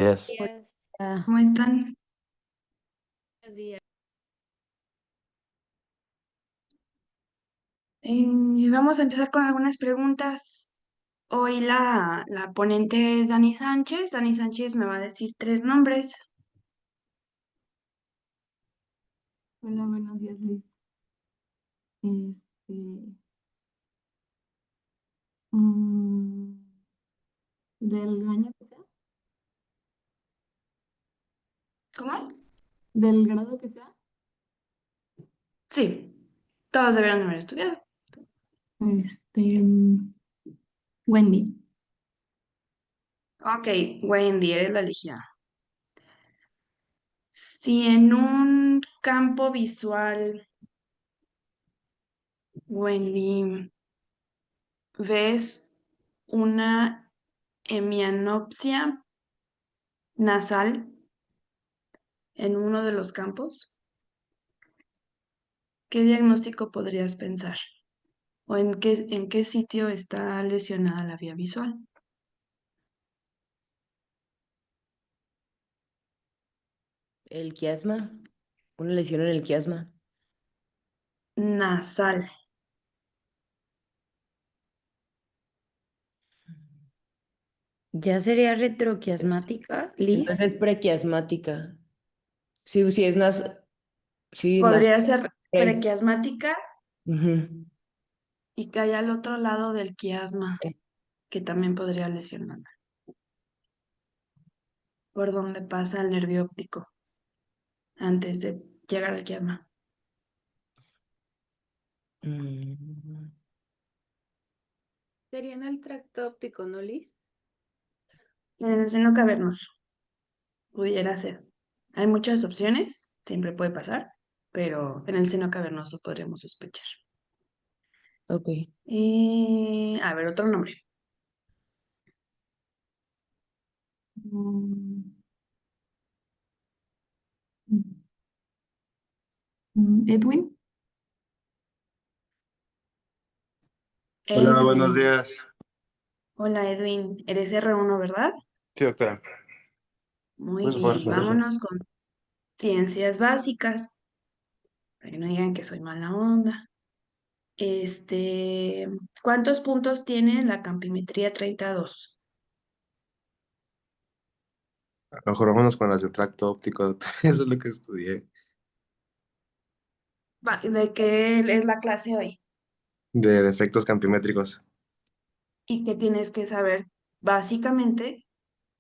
Yes. Días. ¿Cómo están? Buenos días. Vamos a empezar con algunas preguntas. Hoy la ponente es Dani Sánchez. Dani Sánchez me va a decir tres nombres. Hola, buenos días, Liz. Este, mm, del año que sea, ¿Cómo? del grado que sea, Sí, todos debieron haber estudiado. Wendy. Ok, Wendy, eres la elegida. Si en un campo visual, Wendy, ves una hemianopsia nasal en uno de los campos, ¿qué diagnóstico podrías pensar? ¿O en qué sitio está lesionada la vía visual? El quiasma, una lesión en el quiasma. Nasal. ¿Ya sería retroquiasmática, Liz? Entonces es prequiasmática. Sí, sí, sí, Podría ser pre. prequiasmática Ujú. y cae al otro lado del quiasma, que también podría lesionar, por donde pasa el nervio óptico antes de llegar al quiasma. Mm, Sería en el tracto óptico, ¿no, Liz? En el seno cavernoso, pudiera ser. Hay muchas opciones, siempre puede pasar, pero en el seno cavernoso podríamos sospechar. ok. A ver, otro nombre. Mm, Edwin. Hola, buenos Edwin. días. Hola Edwin, eres R1, ¿verdad? Sí, doctora. Muy Pues por bien, eso. vámonos con ciencias básicas, para que no digan que soy mala onda. Este, ¿Cuántos puntos tiene la campimetría 32? A lo mejor vámonos con las de tracto óptico, doctora. Eso es lo que estudié. ¿De qué es la clase hoy? De defectos campimétricos. ¿Y qué tienes que saber básicamente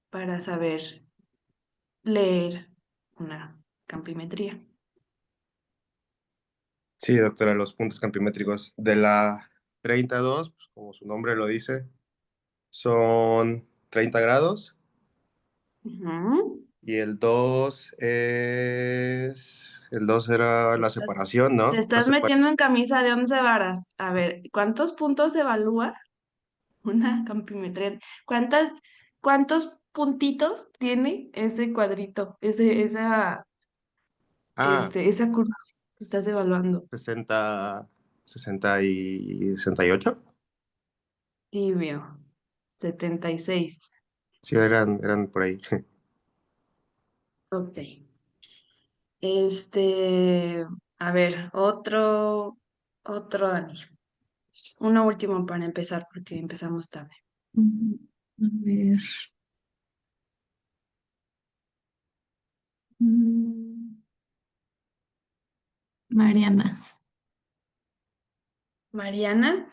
para saber leer una campimetría? Sí, doctora, los puntos campimétricos. De la 32, pues como su nombre lo dice, son 30 grados. Ujú. Y el 2 es... El 2 era Te la estás, separación, te ¿no? La estás metiendo en camisa de 11 varas. A ver, ¿cuántos puntos evalúa una campimetría? ¿Cuántos puntitos tiene ese cuadrito, Ah, esa curva que estás evaluando? 60, 60 y 68. Tibio, 76. Sí, eran por ahí. Ok. A ver, otro, Dani. Uno último para empezar, porque empezamos tarde. A ver. mm, Mariana. Mariana,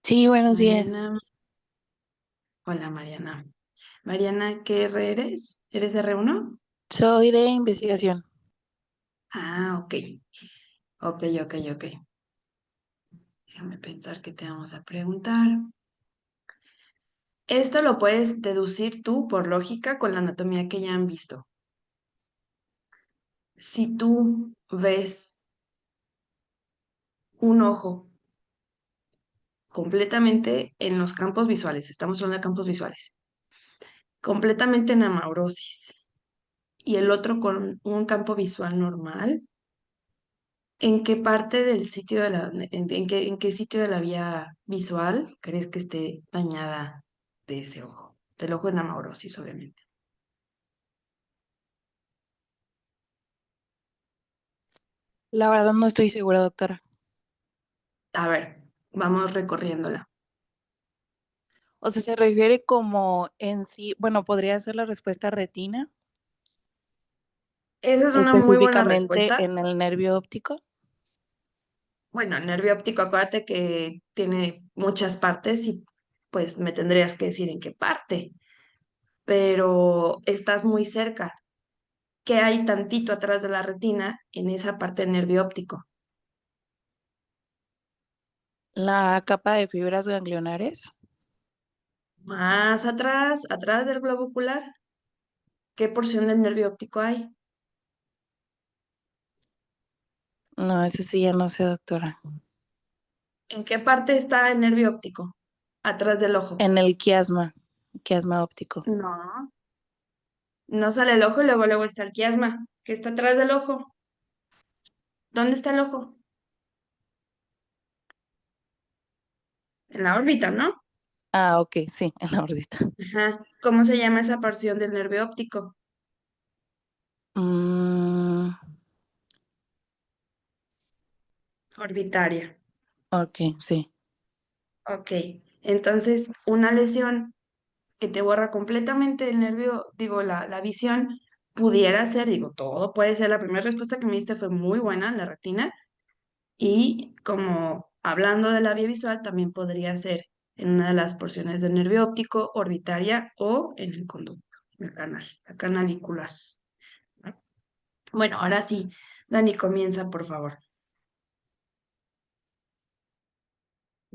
Sí, buenos días. Mariana, hola Mariana. Mariana, ¿qué R eres? ¿Eres R1? Soy de investigación. Ah, ok. Ok, ok, ok. Déjame pensar qué te vamos a preguntar. Esto lo puedes deducir tú por lógica con la anatomía que ya han visto. Si tú ves un ojo completamente en los campos visuales, estamos hablando de campos visuales, completamente en amaurosis y el otro con un campo visual normal, ¿en qué parte del sitio en qué sitio de la vía visual crees que esté dañada de ese ojo? del ojo en amaurosis, obviamente. La verdad no estoy segura, doctora. A ver, vamos recorriéndola. O sea, se refiere como en sí, bueno, podría ser la respuesta retina, Esa es una muy buena específicamente respuesta. en el nervio óptico. Bueno, el nervio óptico, acuérdate que tiene muchas partes y pues me tendrías que decir en qué parte, pero estás muy cerca. ¿Qué hay tantito atrás de la retina en esa parte del nervio óptico? La capa de fibras ganglionares. Más atrás, atrás del globo ocular, ¿qué porción del nervio óptico hay? No, eso sí ya no sé, doctora. ¿En qué parte está el nervio óptico? Atrás del ojo. En el quiasma óptico. No, no sale el ojo y luego está el quiasma, que está atrás del ojo. ¿Dónde está el ojo? En la órbita, ¿no? Ah, ok, sí, en la órbita. Ajá. ¿Cómo se llama esa porción del nervio óptico? Mm, Orbitaria. ok, sí. Ok. Entonces, una lesión que te borra completamente el nervio, digo, la visión, pudiera ser, digo, todo puede ser. La primera respuesta que me diste fue muy buena, la retina. Y como hablando de la vía visual, también podría ser en una de las porciones del nervio óptico, orbitaria o en el conducto, el canal, la canalicular. ¿No? Bueno, ahora sí, Dani, comienza, por favor.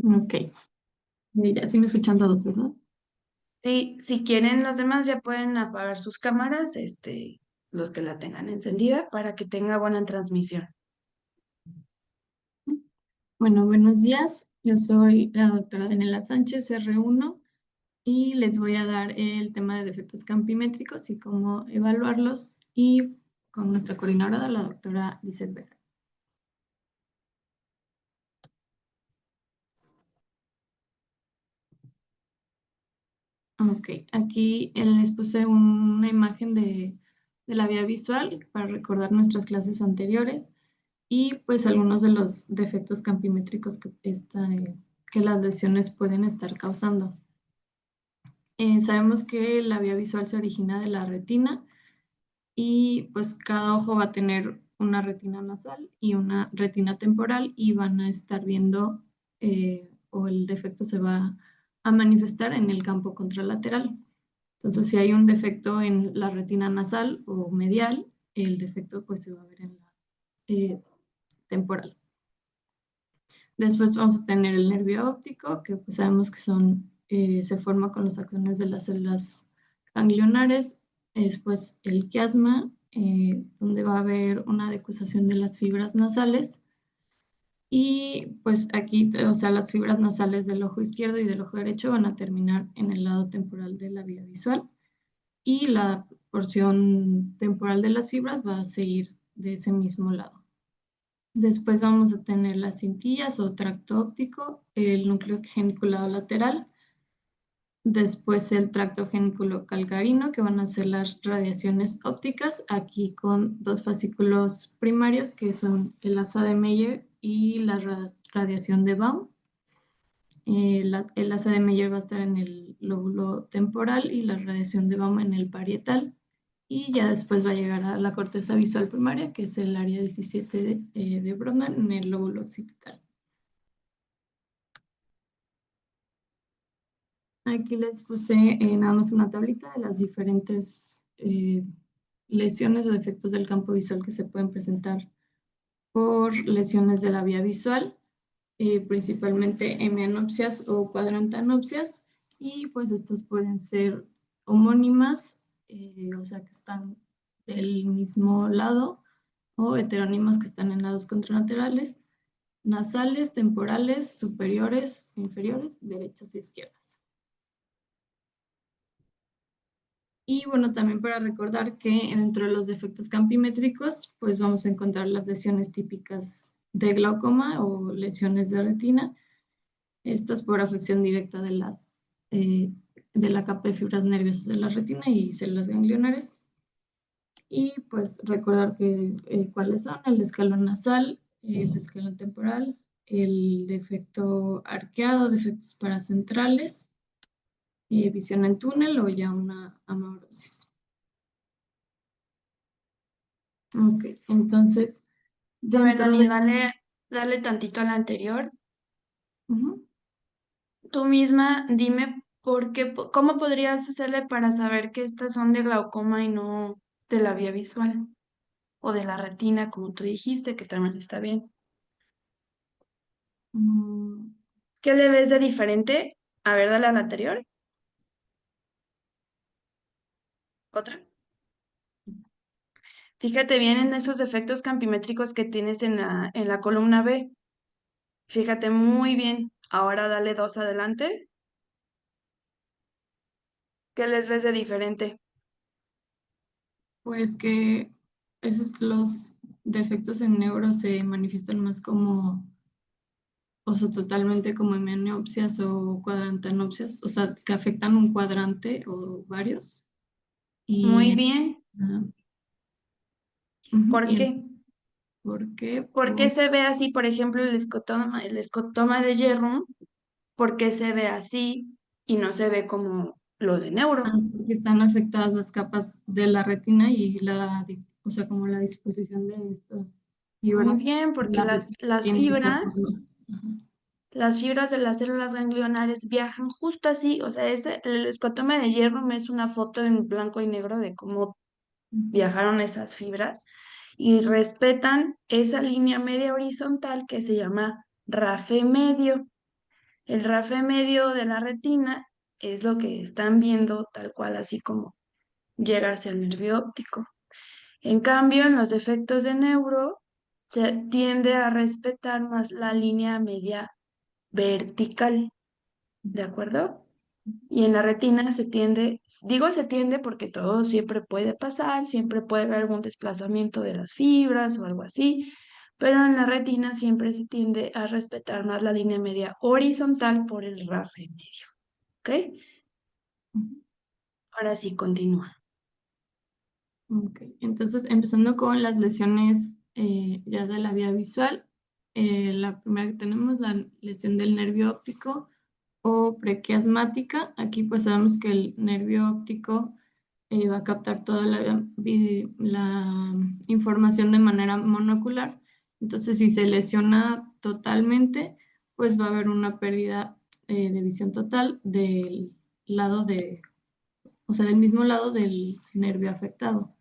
Ok. Ya sí me escuchan todos, ¿verdad? Sí, si quieren los demás ya pueden apagar sus cámaras, los que la tengan encendida para que tenga buena transmisión. Bueno, buenos días. Yo soy la doctora Daniela Sánchez, R1, y les voy a dar el tema de defectos campimétricos y cómo evaluarlos, y con nuestra coordinadora, la doctora Lizeth Bejar. Ok, aquí les puse una imagen de la vía visual para recordar nuestras clases anteriores y pues algunos de los defectos campimétricos que las lesiones pueden estar causando. Sabemos que la vía visual se origina de la retina y pues cada ojo va a tener una retina nasal y una retina temporal y van a estar viendo o el defecto se va a manifestar en el campo contralateral. Entonces, si hay un defecto en la retina nasal o medial, el defecto pues se va a ver en la temporal. Después vamos a tener el nervio óptico, que pues sabemos que se forma con los axones de las células ganglionares. Después el quiasma, donde va a haber una decusación de las fibras nasales. Y pues aquí, o sea, las fibras nasales del ojo izquierdo y del ojo derecho van a terminar en el lado temporal de la vía visual. Y la porción temporal de las fibras va a seguir de ese mismo lado. Después vamos a tener las cintillas o tracto óptico, el núcleo geniculado lateral, después el tracto geniculo calcarino, que van a ser las radiaciones ópticas, aquí con dos fascículos primarios, que son el asa de Meyer y la radiación de Baum. El asa de Meyer va a estar en el lóbulo temporal y la radiación de Baum en el parietal. Y ya después va a llegar a la corteza visual primaria, que es el área 17 de Brodmann en el lóbulo occipital. Aquí les puse nada más una tablita de las diferentes lesiones o defectos del campo visual que se pueden presentar por lesiones de la vía visual, principalmente hemianopsias o cuadrantanopsias, y pues estas pueden ser homónimas, o sea que están del mismo lado, o heterónimas que están en lados contralaterales, nasales, temporales, superiores, inferiores, derechas y izquierdas. Y bueno, también para recordar que dentro de los defectos campimétricos, pues vamos a encontrar las lesiones típicas de glaucoma o lesiones de retina, estas por afección directa de las de la capa de fibras nerviosas de la retina y células ganglionares. Y pues recordar que cuáles son: el escalón nasal, el escalón temporal, el defecto arqueado, defectos paracentrales, visión en túnel o ya una amaurosis. Ok, entonces, A ver, dentro Dani, de... dale tantito a la anterior. Ujú. Tú misma dime cómo podrías hacerle para saber que estas son de glaucoma y no de la vía visual o de la retina, como tú dijiste, que también está bien. Mm, ¿Qué le ves de diferente? A ver, dale a la anterior. ¿Otra? Fíjate bien en esos defectos campimétricos que tienes en la columna B. Fíjate muy bien. Ahora dale 2 adelante. ¿Qué les ves de diferente? Pues que los defectos en neuro se manifiestan más como, o sea, totalmente como hemianopsias o cuadrantanopsias, o sea, que afectan un cuadrante o varios. Muy Y, bien. ah, ujú, ¿Por qué? ¿por qué? ¿Por qué se ve así, por ejemplo, el escotoma de Jerrum? ¿Por qué se ve así y no se ve como los de neuro? Porque están afectadas las capas de la retina y o sea, como la disposición de estas Muy fibras bien, de porque la retina las tienen que fibras, formarlo. Ajá. las fibras de las células ganglionares viajan justo así. O sea, el escotoma de Jerrum es una foto en blanco y negro de cómo Ujú. viajaron esas fibras y respetan esa línea media horizontal que se llama rafe medio. El rafe medio de la retina es lo que están viendo tal cual, así como llega hacia el nervio óptico. En cambio, en los defectos de neuro se tiende a respetar más la línea media vertical, ¿de acuerdo? Y en la retina se tiende porque todo siempre puede pasar, siempre puede haber algún desplazamiento de las fibras o algo así, pero en la retina siempre se tiende a respetar más la línea media horizontal por el rafe medio, ¿ok? Ahora sí, continúa. Ok, entonces empezando con las lesiones ya de la vía visual, la primera que tenemos, la lesión del nervio óptico o prequiasmática. Aquí pues sabemos que el nervio óptico va a captar toda la información de manera monocular. Entonces si se lesiona totalmente, pues va a haber una pérdida de visión total del lado o sea, del mismo lado del nervio afectado.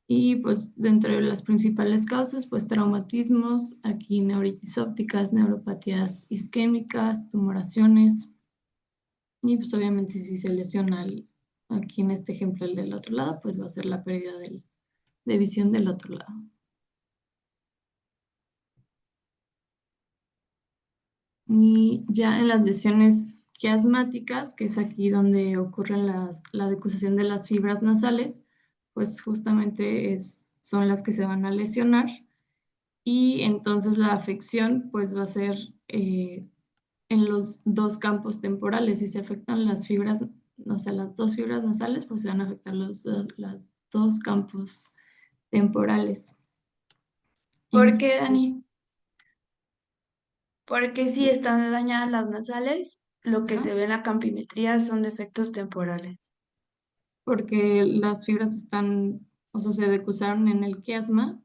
Y pues dentro de las principales causas, pues traumatismos, aquí neuritis ópticas, neuropatías isquémicas, tumoraciones. Y pues obviamente si se lesiona aquí en este ejemplo el del otro lado, pues va a ser la pérdida de visión del otro lado. Y ya en las lesiones quiasmáticas, que es aquí donde ocurre la decusación de las fibras nasales, pues justamente son las que se van a lesionar. Y entonces la afección pues va a ser en los dos campos temporales. Si se afectan las fibras, o sea, las dos fibras nasales, pues se van a afectar los dos campos temporales. ¿Por qué, Dani? Porque si Este, están dañadas las nasales, lo que ajá, se ve en la campimetría son defectos temporales. porque las fibras están, o sea, se decusaron en el quiasma,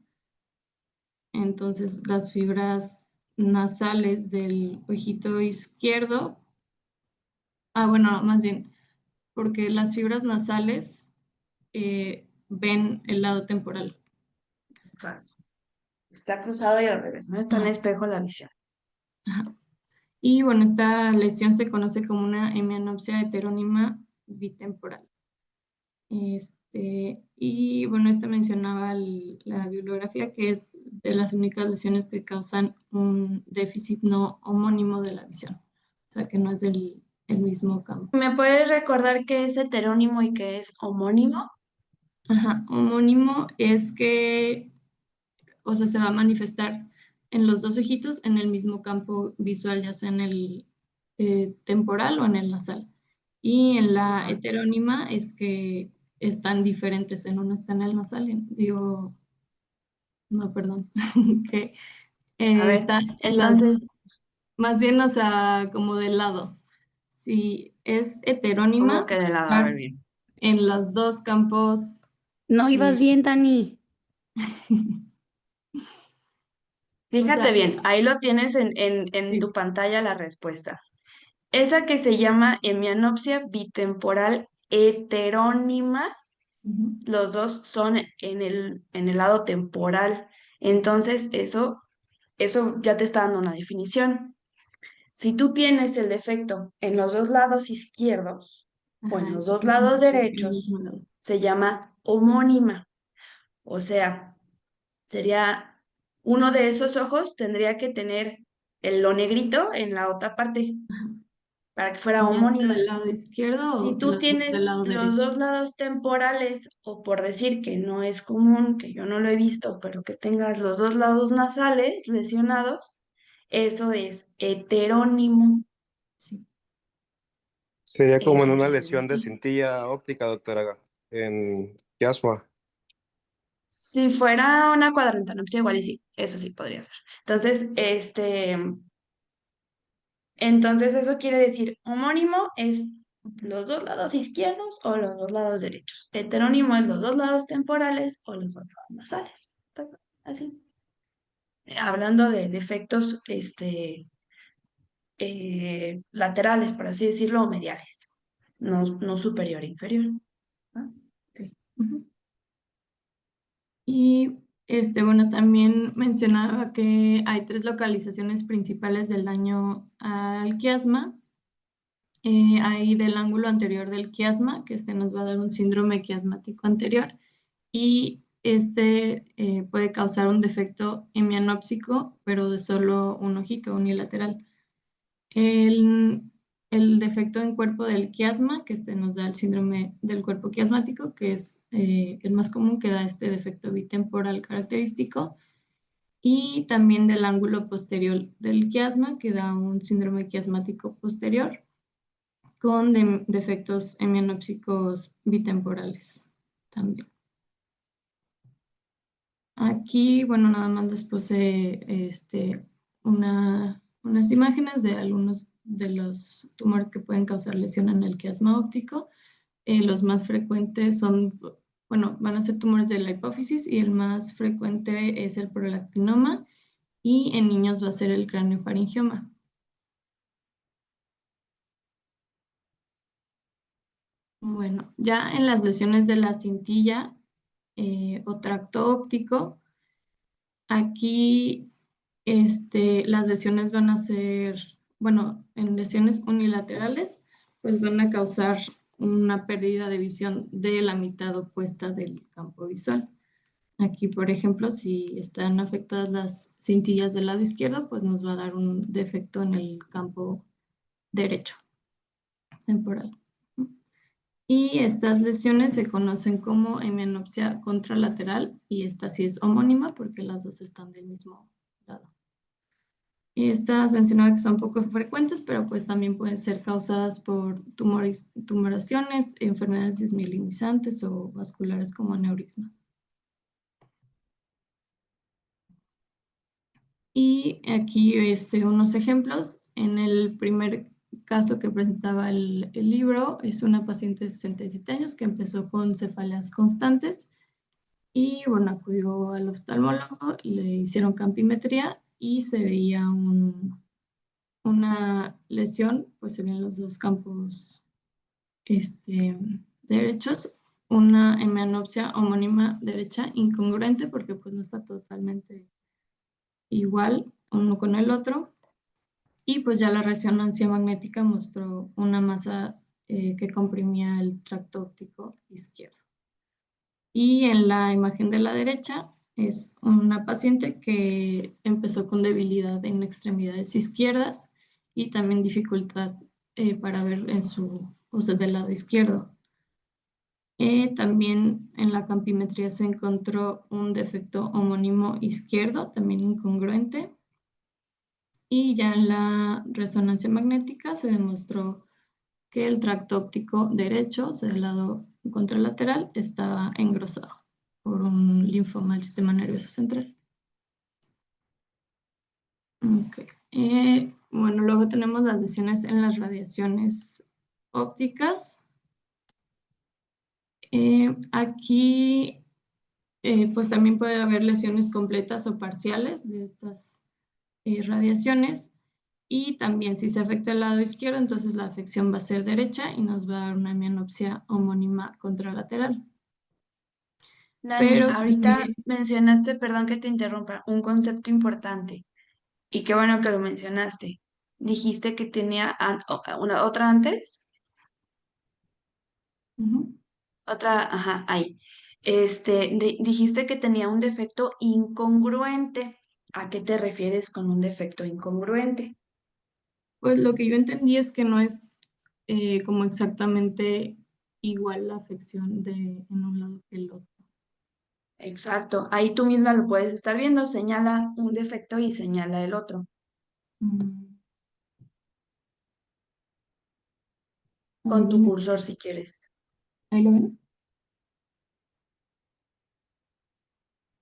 entonces las fibras nasales del ojito izquierdo, bueno, más bien, porque las fibras nasales ven el lado temporal. Exacto. Está cruzado y al revés, no está en Ajá, espejo la visión. ajá. Y bueno, esta lesión se conoce como una hemianopsia heterónima bitemporal. Y bueno, esta mencionaba la bibliografía, que es de las únicas lesiones que causan un déficit no homónimo de la visión, o sea que no es el mismo campo. ¿Me puedes recordar qué es heterónimo y qué es homónimo? Ajá, homónimo es que, o sea, se va a manifestar en los dos ojitos en el mismo campo visual, ya sea en el temporal o en el nasal. Y en la heterónima es que están diferentes, en uno está en el nasal, digo, no, perdón, que A ver, está en las entonces, dos, más bien, o sea, como del lado. Si es heterónima, ¿cómo que va de a lado? A ver estar bien. en los dos campos. No ibas bien, Tani. O sea, Fíjate bien, ahí lo tienes en sí. tu pantalla la respuesta. Esa que se llama hemianopsia bitemporal heterónima, Ujú. los dos son en el lado temporal. Entonces, eso ya te está dando una definición. Si tú tienes el defecto en los dos lados izquierdos o en Ajá, los eso dos quiere lados decir que el derechos, mismo lado. se llama homónima. O sea, sería uno de esos ojos tendría que tener lo negrito en la otra parte Ajá. para que fuera Ya sea homónima. del lado izquierdo Si o tú del tienes lado los derecho. dos lados temporales, o por decir que no es común, que yo no lo he visto, pero que tengas los dos lados nasales lesionados, eso es heterónimo. Sí. Sería como en Eso una quiere lesión de decir. cintilla óptica, doctora, en quiasma. Si fuera una cuadrantanopsia, igual y sí, eso sí podría ser. Entonces eso quiere decir, homónimo es los dos lados izquierdos o los dos lados derechos. Heterónimo es los dos lados temporales o los dos lados nasales. Así. Hablando de defectos laterales, por así decirlo, o mediales, no superior e inferior. ¿No? Ok. Ujú. Y bueno, también mencionaba que hay 3 localizaciones principales del daño al quiasma. Hay del ángulo anterior del quiasma, que nos va a dar un síndrome quiasmático anterior, y puede causar un defecto hemianópsico, pero de solo un ojito unilateral. El, el defecto en cuerpo del quiasma, que nos da el síndrome del cuerpo quiasmático, que es el más común, que da este defecto bitemporal característico, y también del ángulo posterior del quiasma, que da un síndrome quiasmático posterior con defectos hemianópsicos bitemporales también. Aquí, bueno, nada más les puse unas imágenes de algunos de los tumores que pueden causar lesión en el quiasma óptico. Los más frecuentes son, bueno, van a ser tumores de la hipófisis y el más frecuente es el prolactinoma y en niños va a ser el craneofaringioma. Bueno, ya en las lesiones de la cintilla o tracto óptico, aquí las lesiones van a ser, bueno, en lesiones unilaterales, pues van a causar una pérdida de visión de la mitad opuesta del campo visual. Aquí, por ejemplo, si están afectadas las cintillas del lado izquierdo, pues nos va a dar un defecto en el campo derecho temporal. Y estas lesiones se conocen como hemianopsia contralateral y esta sí es homónima porque las dos están del mismo lado. Y estas mencionaba que son poco frecuentes, pero pues también pueden ser causadas por tumoraciones, enfermedades desmielinizantes o vasculares como aneurisma. Y aquí unos ejemplos. En el primer caso que presentaba el libro, es una paciente de 67 años que empezó con cefaleas constantes y bueno, acudió al oftalmólogo, le hicieron campimetría y se veía una lesión, pues se ven los dos campos derechos, una hemianopsia homónima derecha incongruente porque pues no está totalmente igual uno con el otro. Y pues ya la resonancia magnética mostró una masa que comprimía el tracto óptico izquierdo. Y en la imagen de la derecha es una paciente que empezó con debilidad en extremidades izquierdas y también dificultad para ver o sea, del lado izquierdo. También en la campimetría se encontró un defecto homónimo izquierdo, también incongruente. Y ya en la resonancia magnética se demostró que el tracto óptico derecho, o sea, del lado contralateral, estaba engrosado por un linfoma del sistema nervioso central. Ok. Bueno, luego tenemos las lesiones en las radiaciones ópticas. Aquí pues también puede haber lesiones completas o parciales de estas radiaciones. Y también si se afecta el lado izquierdo, entonces la afección va a ser derecha y nos va a dar una mianopsia homónima contralateral. Dani, Pero ahorita también, mencionaste, perdón que te interrumpa, un concepto importante y qué bueno que lo mencionaste. Dijiste que tenía otra antes, ujú, otra, ajá, ahí. Dijiste que tenía un defecto incongruente. ¿A qué te refieres con un defecto incongruente? pues lo que yo entendí es que no es como exactamente igual la afección en un lado que el otro. Exacto, ahí tú misma lo puedes estar viendo, señala un defecto y señala el otro Mm, ahí con tu viene, cursor si quieres. ahí lo ven.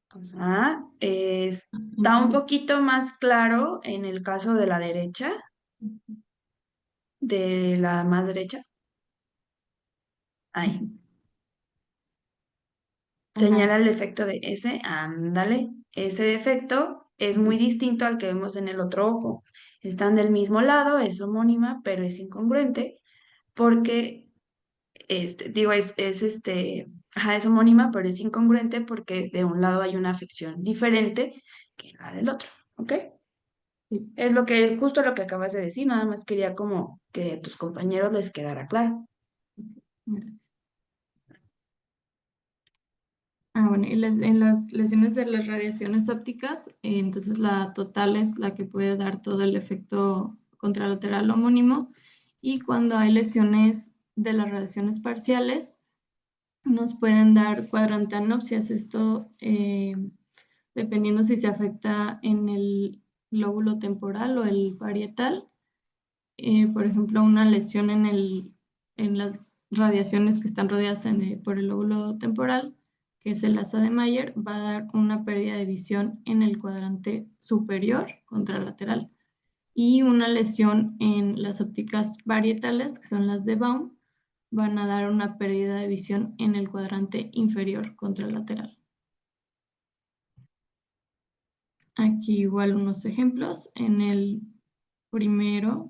Ajá, está un Ujú, poquito más claro en el caso de la derecha, de la más derecha. Ahí, ujú. Ajá. señala el defecto de ese, ándale. Ese defecto es muy distinto al que vemos en el otro ojo. Están del mismo lado, es homónima, pero es incongruente porque digo, ajá, es homónima, pero es incongruente porque de un lado hay una afección diferente que la del otro, ¿ok? Sí, Es justo lo que acabas de decir, nada más quería como que a tus compañeros les quedara claro. gracias. Bueno, y en las lesiones de las radiaciones ópticas, entonces la total es la que puede dar todo el efecto contralateral homónimo, y cuando hay lesiones de las radiaciones parciales, nos pueden dar cuadrantanopsias. Esto dependiendo si se afecta en el lóbulo temporal o el parietal. Por ejemplo, una lesión en las radiaciones que están rodeadas por el lóbulo temporal, que es el asa de Mayer, va a dar una pérdida de visión en el cuadrante superior contralateral. Y una lesión en las ópticas parietales, que son las de Baum, van a dar una pérdida de visión en el cuadrante inferior contralateral. Aquí igual unos ejemplos. En el primero,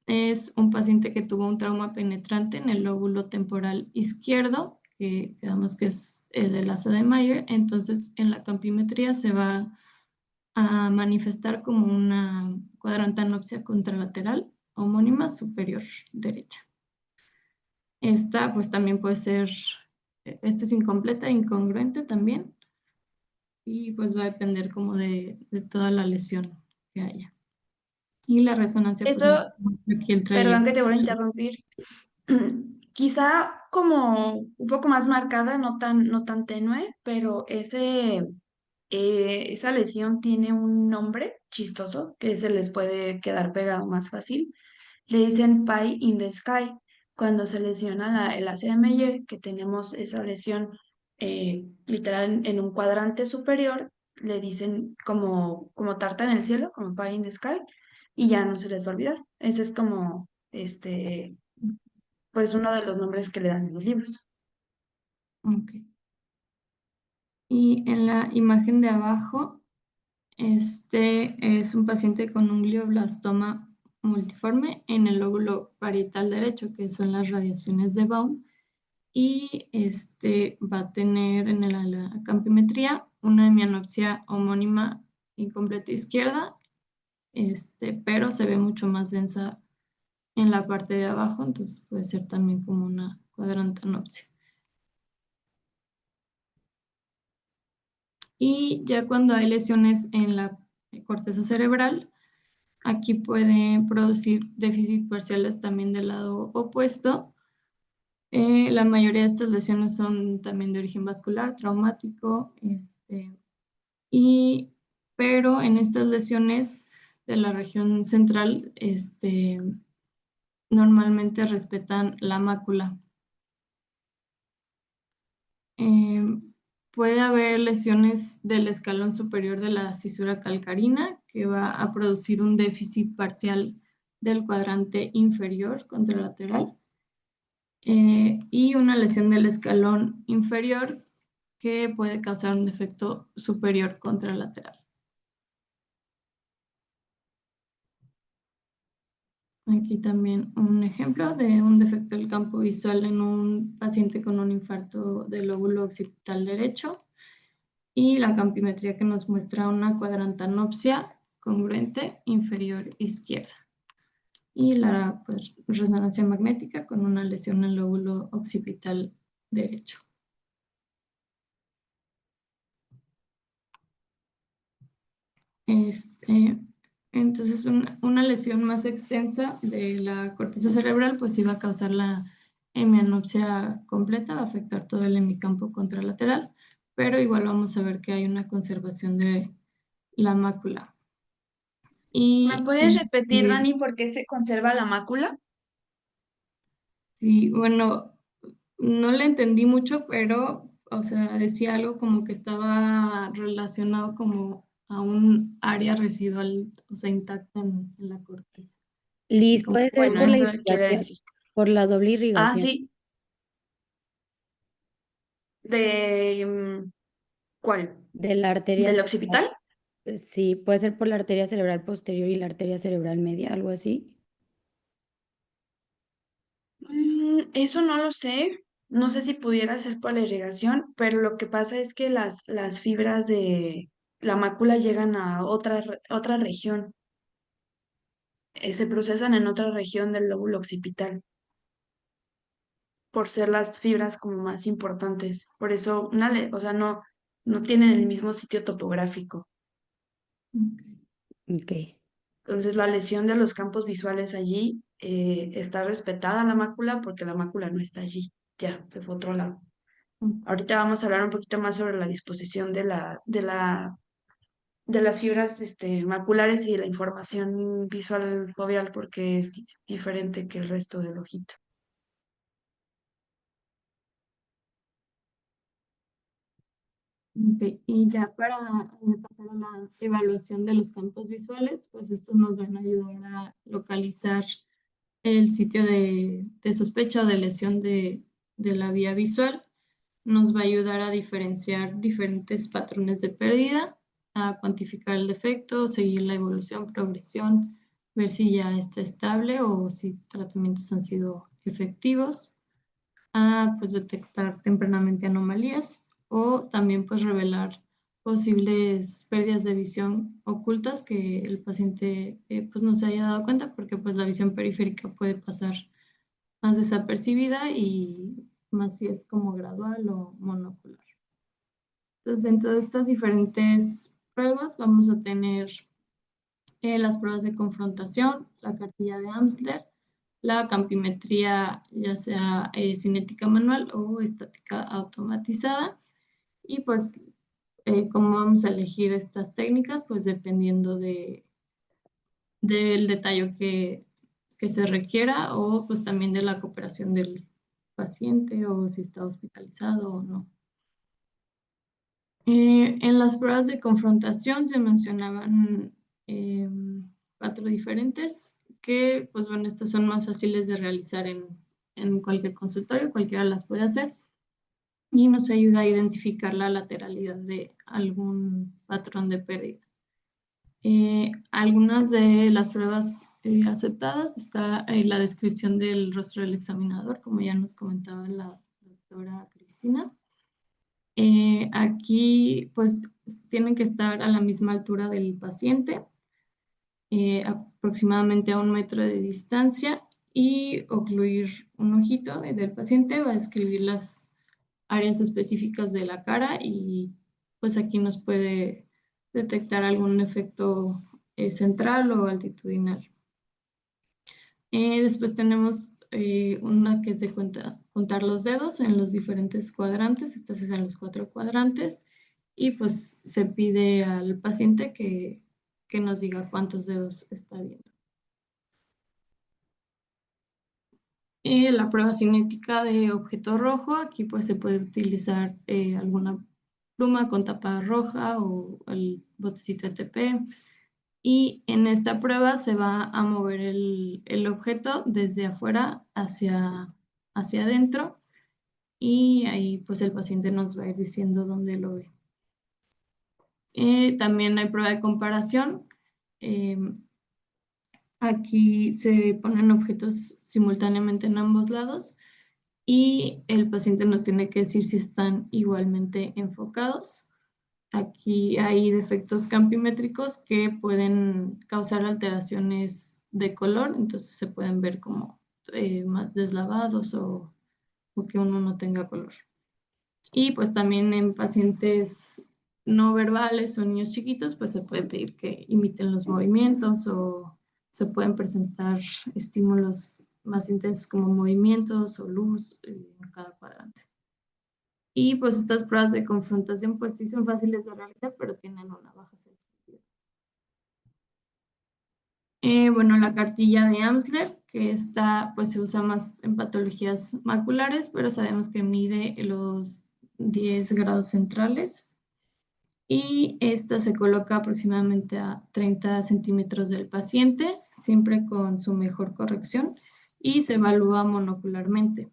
es un paciente que tuvo un trauma penetrante en el lóbulo temporal izquierdo, que digamos que es el del asa de Mayer. Entonces, en la campimetría se va a manifestar como una cuadrantanopsia contralateral homónima superior derecha. Esta pues también puede ser, esta es incompleta, incongruente también, y pues va a depender como de toda la lesión que haya. Y la resonancia pues Eso, nos muestra aquí el perdón que trayecto. te voy a interrumpir, quizá como un poco más marcada, no tan tenue, pero esa lesión tiene un nombre chistoso que se les puede quedar pegado más fácil. Le dicen pie in the sky. Cuando se lesiona el AC de Meyer, que tenemos esa lesión literal en un cuadrante superior, le dicen como tarta en el cielo, como pie in the sky, y ya no se les va a olvidar. Ese es como, pues uno de los nombres que le dan en los libros. Ok. Y en la imagen de abajo, este es un paciente con un glioblastoma multiforme en el lóbulo parietal derecho, que son las radiaciones de Baum, y va a tener en la campimetría una hemianopsia homónima incompleta izquierda, pero se ve mucho más densa en la parte de abajo, entonces puede ser también como una cuadrantanopsia. Y ya cuando hay lesiones en la corteza cerebral, aquí puede producir déficit parciales también del lado opuesto. La mayoría de estas lesiones son también de origen vascular, traumático, pero en estas lesiones de la región central, normalmente respetan la mácula. Puede haber lesiones del escalón superior de la cisura calcarina que va a producir un déficit parcial del cuadrante inferior contralateral y una lesión del escalón inferior que puede causar un defecto superior contralateral. Aquí también un ejemplo de un defecto del campo visual en un paciente con un infarto del lóbulo occipital derecho y la campimetría que nos muestra una cuadrantanopsia congruente inferior izquierda y la pues, resonancia magnética con una lesión en el lóbulo occipital derecho. Entonces, una lesión más extensa de la corteza cerebral, pues iba a causar la hemianopsia completa, va a afectar todo el hemicampo contralateral, pero igual vamos a ver que hay una conservación de la mácula. ¿Me puedes repetir, Dani, por qué se conserva la mácula? Sí, bueno, no le entendí mucho, pero, o sea, decía algo como que estaba relacionado como a un área residual, o sea, intacta en la corteza. Liz, Como- puede ser Bueno, por la eso quiere irrigación, decir. por la doble Ah, irrigación. sí. ¿Cuál? De la arteria ¿Del cerebral. occipital? Sí, puede ser por la arteria cerebral posterior y la arteria cerebral media, algo así. Eso no lo sé. No sé si pudiera ser por la irrigación, pero lo que pasa es que las fibras de la mácula llegan a otra región. Se procesan en otra región del lóbulo occipital, por ser las fibras como más importantes. Por eso, o sea, no tienen el mismo sitio topográfico. Ok. Entonces, la lesión de los campos visuales allí está respetada la mácula porque la mácula no está allí. Ya, se fue a otro lado. Ahorita vamos a hablar un poquito más sobre la disposición de las fibras maculares y de la información visual foveal porque es diferente que el resto del ojito. Ok, y ya para pasar a la evaluación de los campos visuales, pues estos nos van a ayudar a localizar el sitio de sospecha o de lesión de la vía visual. Nos va a ayudar a diferenciar diferentes patrones de pérdida, a cuantificar el defecto, seguir la evolución, progresión, ver si ya está estable o si tratamientos han sido efectivos, a pues detectar tempranamente anomalías o también pues revelar posibles pérdidas de visión ocultas que el paciente pues no se haya dado cuenta porque pues la visión periférica puede pasar más desapercibida y más si es como gradual o monocular. Entonces, en todas estas diferentes pruebas vamos a tener las pruebas de confrontación, la cartilla de Amsler, la campimetría ya sea cinética manual o estática automatizada y pues cómo vamos a elegir estas técnicas pues dependiendo del detalle que se requiera o pues también de la cooperación del paciente o si está hospitalizado o no. En las pruebas de confrontación se mencionaban 4 diferentes que, pues bueno, estas son más fáciles de realizar en cualquier consultorio, cualquiera las puede hacer y nos ayuda a identificar la lateralidad de algún patrón de pérdida. Algunas de las pruebas aceptadas está la descripción del rostro del examinador, como ya nos comentaba la doctora Cristina. Aquí pues tienen que estar a la misma altura del paciente, aproximadamente a 1 metro de distancia y ocluir un ojito del paciente, va a describir las áreas específicas de la cara y pues aquí nos puede detectar algún efecto central o altitudinal. Después tenemos una que es de contar los dedos en los diferentes cuadrantes, estas es en los 4 cuadrantes, y pues se pide al paciente que nos diga cuántos dedos está viendo. La prueba cinética de objeto rojo, aquí pues se puede utilizar alguna pluma con tapa roja o el botecito de TP. Y en esta prueba se va a mover el objeto desde afuera hacia adentro y ahí pues el paciente nos va a ir diciendo dónde lo ve. También hay prueba de comparación. Aquí se ponen objetos simultáneamente en ambos lados y el paciente nos tiene que decir si están igualmente enfocados. Aquí hay defectos campimétricos que pueden causar alteraciones de color, entonces se pueden ver como más deslavados o que uno no tenga color. Y pues también en pacientes no verbales o niños chiquitos, pues se puede pedir que imiten los movimientos o se pueden presentar estímulos más intensos como movimientos o luz en cada cuadrante. Y pues estas pruebas de confrontación pues sí son fáciles de realizar, pero tienen una baja sensibilidad. Bueno, la cartilla de Amsler, que esta pues se usa más en patologías maculares, pero sabemos que mide los 10 grados centrales. Y esta se coloca aproximadamente a 30 centímetros del paciente, siempre con su mejor corrección, y se evalúa monocularmente.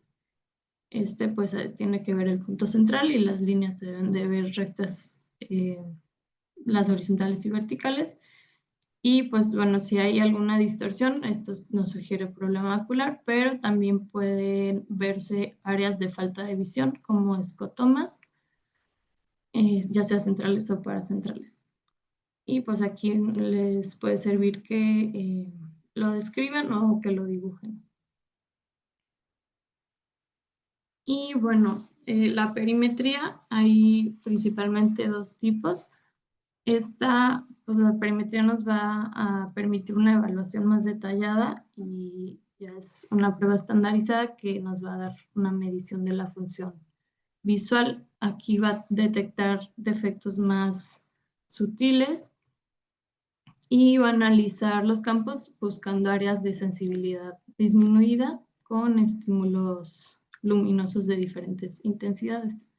Este pues tiene que ver el punto central y las líneas se deben de ver rectas, las horizontales y verticales. Y pues bueno, si hay alguna distorsión, esto nos sugiere problema macular, pero también pueden verse áreas de falta de visión como escotomas, ya sea centrales o paracentrales. Y pues aquí les puede servir que lo describan o que lo dibujen. Y bueno, la perimetría hay principalmente dos tipos. Esta, pues la perimetría nos va a permitir una evaluación más detallada y ya es una prueba estandarizada que nos va a dar una medición de la función visual. Aquí va a detectar defectos más sutiles y va a analizar los campos buscando áreas de sensibilidad disminuida con estímulos luminosos de diferentes intensidades.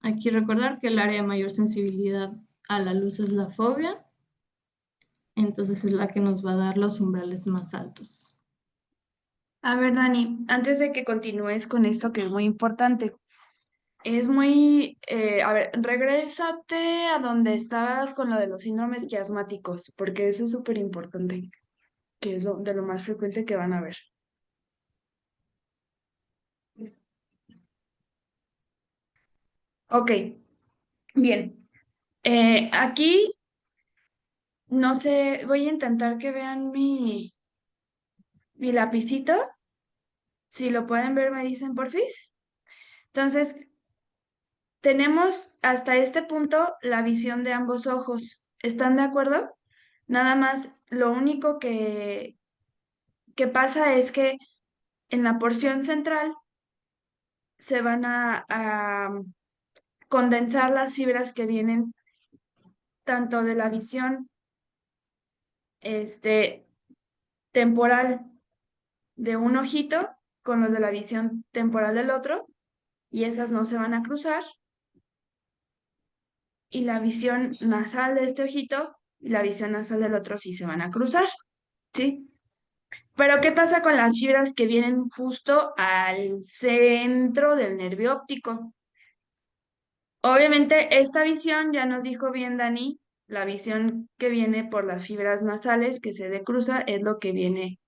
Aquí recordar que el área de mayor sensibilidad a la luz es la fovea, entonces es la que nos va a dar los umbrales más altos. A ver, Dani, antes de que continúes con esto que es muy importante, es muy, a ver, regrésate a donde estabas con lo de los síndromes quiasmáticos, porque eso es súper importante, que es de lo más frecuente que van a ver. Ok, bien. Aquí, no sé, voy a intentar que vean mi lapicito. Si lo pueden ver, me dicen porfis. Entonces, tenemos hasta este punto la visión de ambos ojos. ¿Están de acuerdo? Nada más, lo único que pasa es que en la porción central se van a condensar las fibras que vienen tanto de la visión temporal de un ojito con los de la visión temporal del otro, y esas no se van a cruzar. Y la visión nasal de este ojito y la visión nasal del otro sí se van a cruzar, ¿sí? Pero ¿qué pasa con las fibras que vienen justo al centro del nervio óptico? Obviamente, esta visión, ya nos dijo bien Dani, la visión que viene por las fibras nasales que se decruza es lo que viene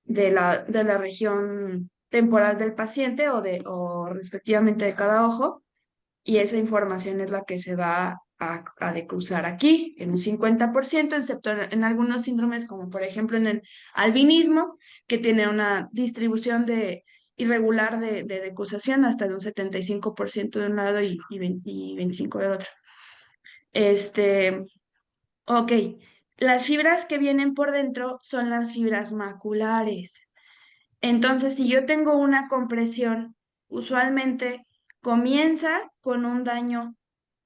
de la región temporal del paciente o respectivamente de cada ojo, y esa información es la que se va a decruzar aquí en un 50%, excepto en algunos síndromes como por ejemplo en el albinismo, que tiene una distribución irregular de decruzación hasta de un 75% de un lado y 25% del otro. Ok, las fibras que vienen por dentro son las fibras maculares. Entonces, si yo tengo una compresión, usualmente comienza con un daño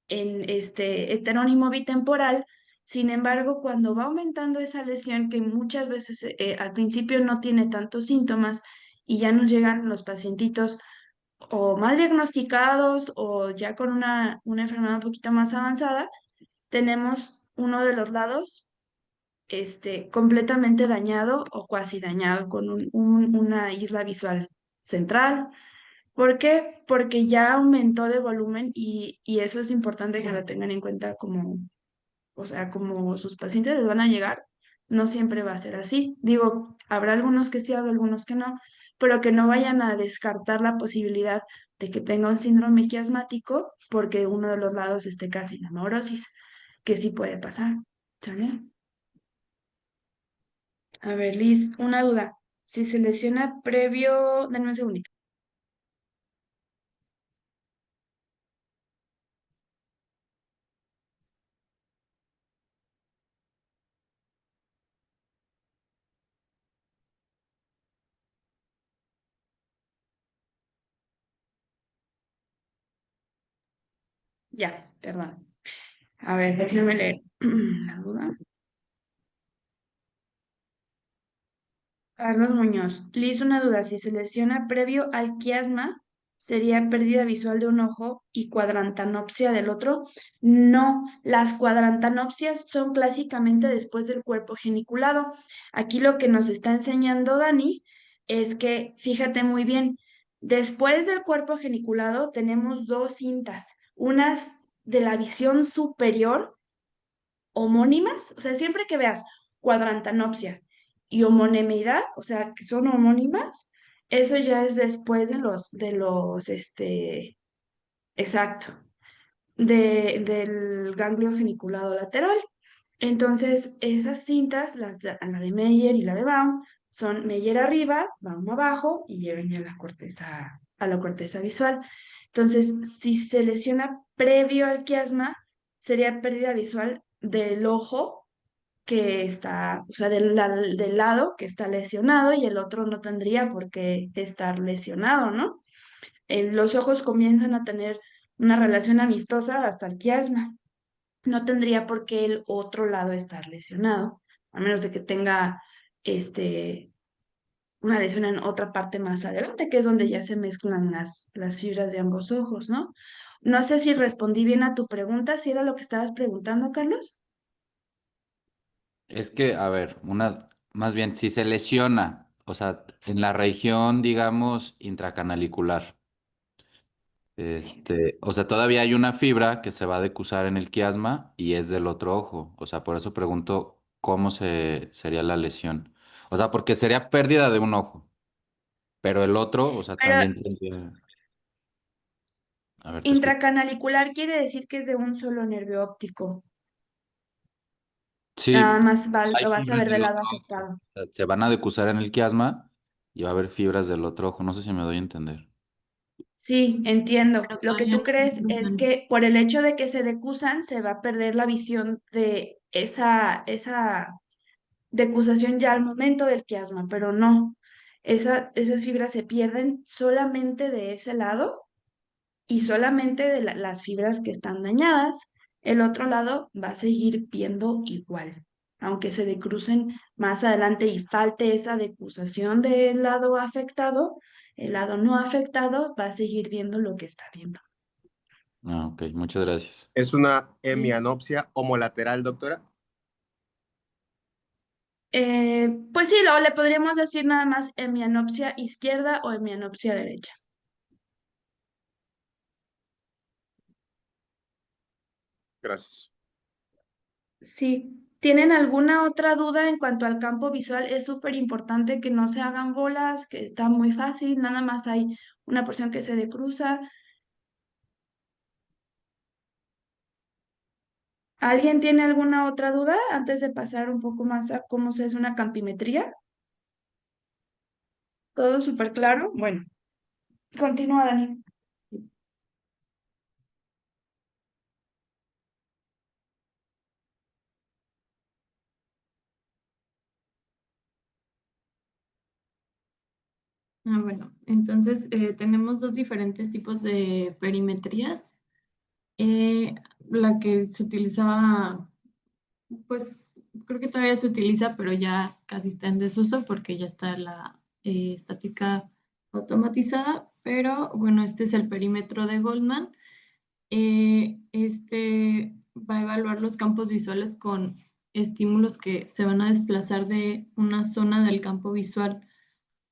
en este heterónimo bitemporal Sin embargo, cuando va aumentando esa lesión, que muchas veces al principio no tiene tantos síntomas y ya nos llegan los pacientitos o mal diagnosticados o ya con una enfermedad un poquito más avanzada, tenemos uno de los lados completamente dañado o cuasi dañado con una isla visual central. ¿Por qué? Porque ya aumentó de volumen y eso es importante que lo tengan en cuenta como, o sea, como sus pacientes les van a llegar, no siempre va a ser así. Digo, habrá algunos que sí, habrá algunos que no, pero que no vayan a descartar la posibilidad de que tenga un síndrome quiasmático porque uno de los lados esté casi en amaurosis, que sí puede pasar. ¿Sale? A ver, Liz, una duda. Si se lesiona previo, denme un segundito. Ya, perdón. A ver, déjenme leer la duda. Carlos Muñoz, Liz, una duda. Si se lesiona previo al quiasma, ¿sería pérdida visual de un ojo y cuadrantanopsia del otro? No, las cuadrantanopsias son clásicamente después del cuerpo geniculado. Aquí lo que nos está enseñando Dani es que, fíjate muy bien, después del cuerpo geniculado tenemos dos cintas, unas de la visión superior homónimas, o sea, siempre que veas cuadrantanopsia y homonimidad, o sea, que son homónimas, eso ya es después exacto, del ganglio geniculado lateral. Entonces, esas cintas, la de Meyer y la de Baum, son Meyer arriba, Baum abajo y llegan a la corteza visual. Entonces, si se lesiona previo al quiasma, sería pérdida visual del ojo que está, o sea, del lado que está lesionado y el otro no tendría por qué estar lesionado, ¿no? Los ojos comienzan a tener una relación amistosa hasta el quiasma. No tendría por qué el otro lado estar lesionado, a menos de que tenga este, una lesión en otra parte más adelante, que es donde ya se mezclan las fibras de ambos ojos, ¿no? No sé si respondí bien a tu pregunta, si era lo que estabas preguntando, Carlos. Es que, a ver, más bien, si se lesiona, o sea, en la región, digamos, intracanalicular, o sea, todavía hay una fibra que se va a decusar en el quiasma y es del otro ojo. O sea, por eso pregunto cómo sería la lesión. O sea, porque sería pérdida de un ojo, pero el otro, o sea, Pero también tendría. A ver, te escucho. intracanalicular quiere decir que es de un solo nervio óptico. Nada Sí, más hay lo vas a fibras ver del del lado otro ojo. afectado. O sea, se van a decusar en el quiasma y va a haber fibras del otro ojo. No sé si me doy a entender. Sí, entiendo. Pero Lo que todavía tú no crees es encuentran. que por el hecho de que se decusan, se va a perder la visión de esa decusación ya al momento del quiasma, pero no. Esas fibras se pierden solamente de ese lado y solamente de las fibras que están dañadas. El otro lado va a seguir viendo igual, aunque se decrucen más adelante y falte esa decusación del lado afectado, el lado no afectado va a seguir viendo lo que está viendo. Ah, ok, muchas gracias. ¿Es una Sí. hemianopsia homolateral, doctora? Pues sí, le podríamos decir nada más hemianopsia izquierda o hemianopsia derecha. Gracias. Si tienen alguna otra duda en cuanto al campo visual, es súper importante que no se hagan bolas, que está muy fácil, nada más hay una porción que se decruza. ¿Alguien tiene alguna otra duda antes de pasar un poco más a cómo se hace una campimetría? ¿Todo súper claro? Bueno, continúa, Dani. Bueno, entonces tenemos dos diferentes tipos de perimetrías. La que se utilizaba Pues creo que todavía se utiliza, pero ya casi está en desuso porque ya está la estática automatizada. Pero bueno, este es el perímetro de Goldman. Este va a evaluar los campos visuales con estímulos que se van a desplazar de una zona del campo visual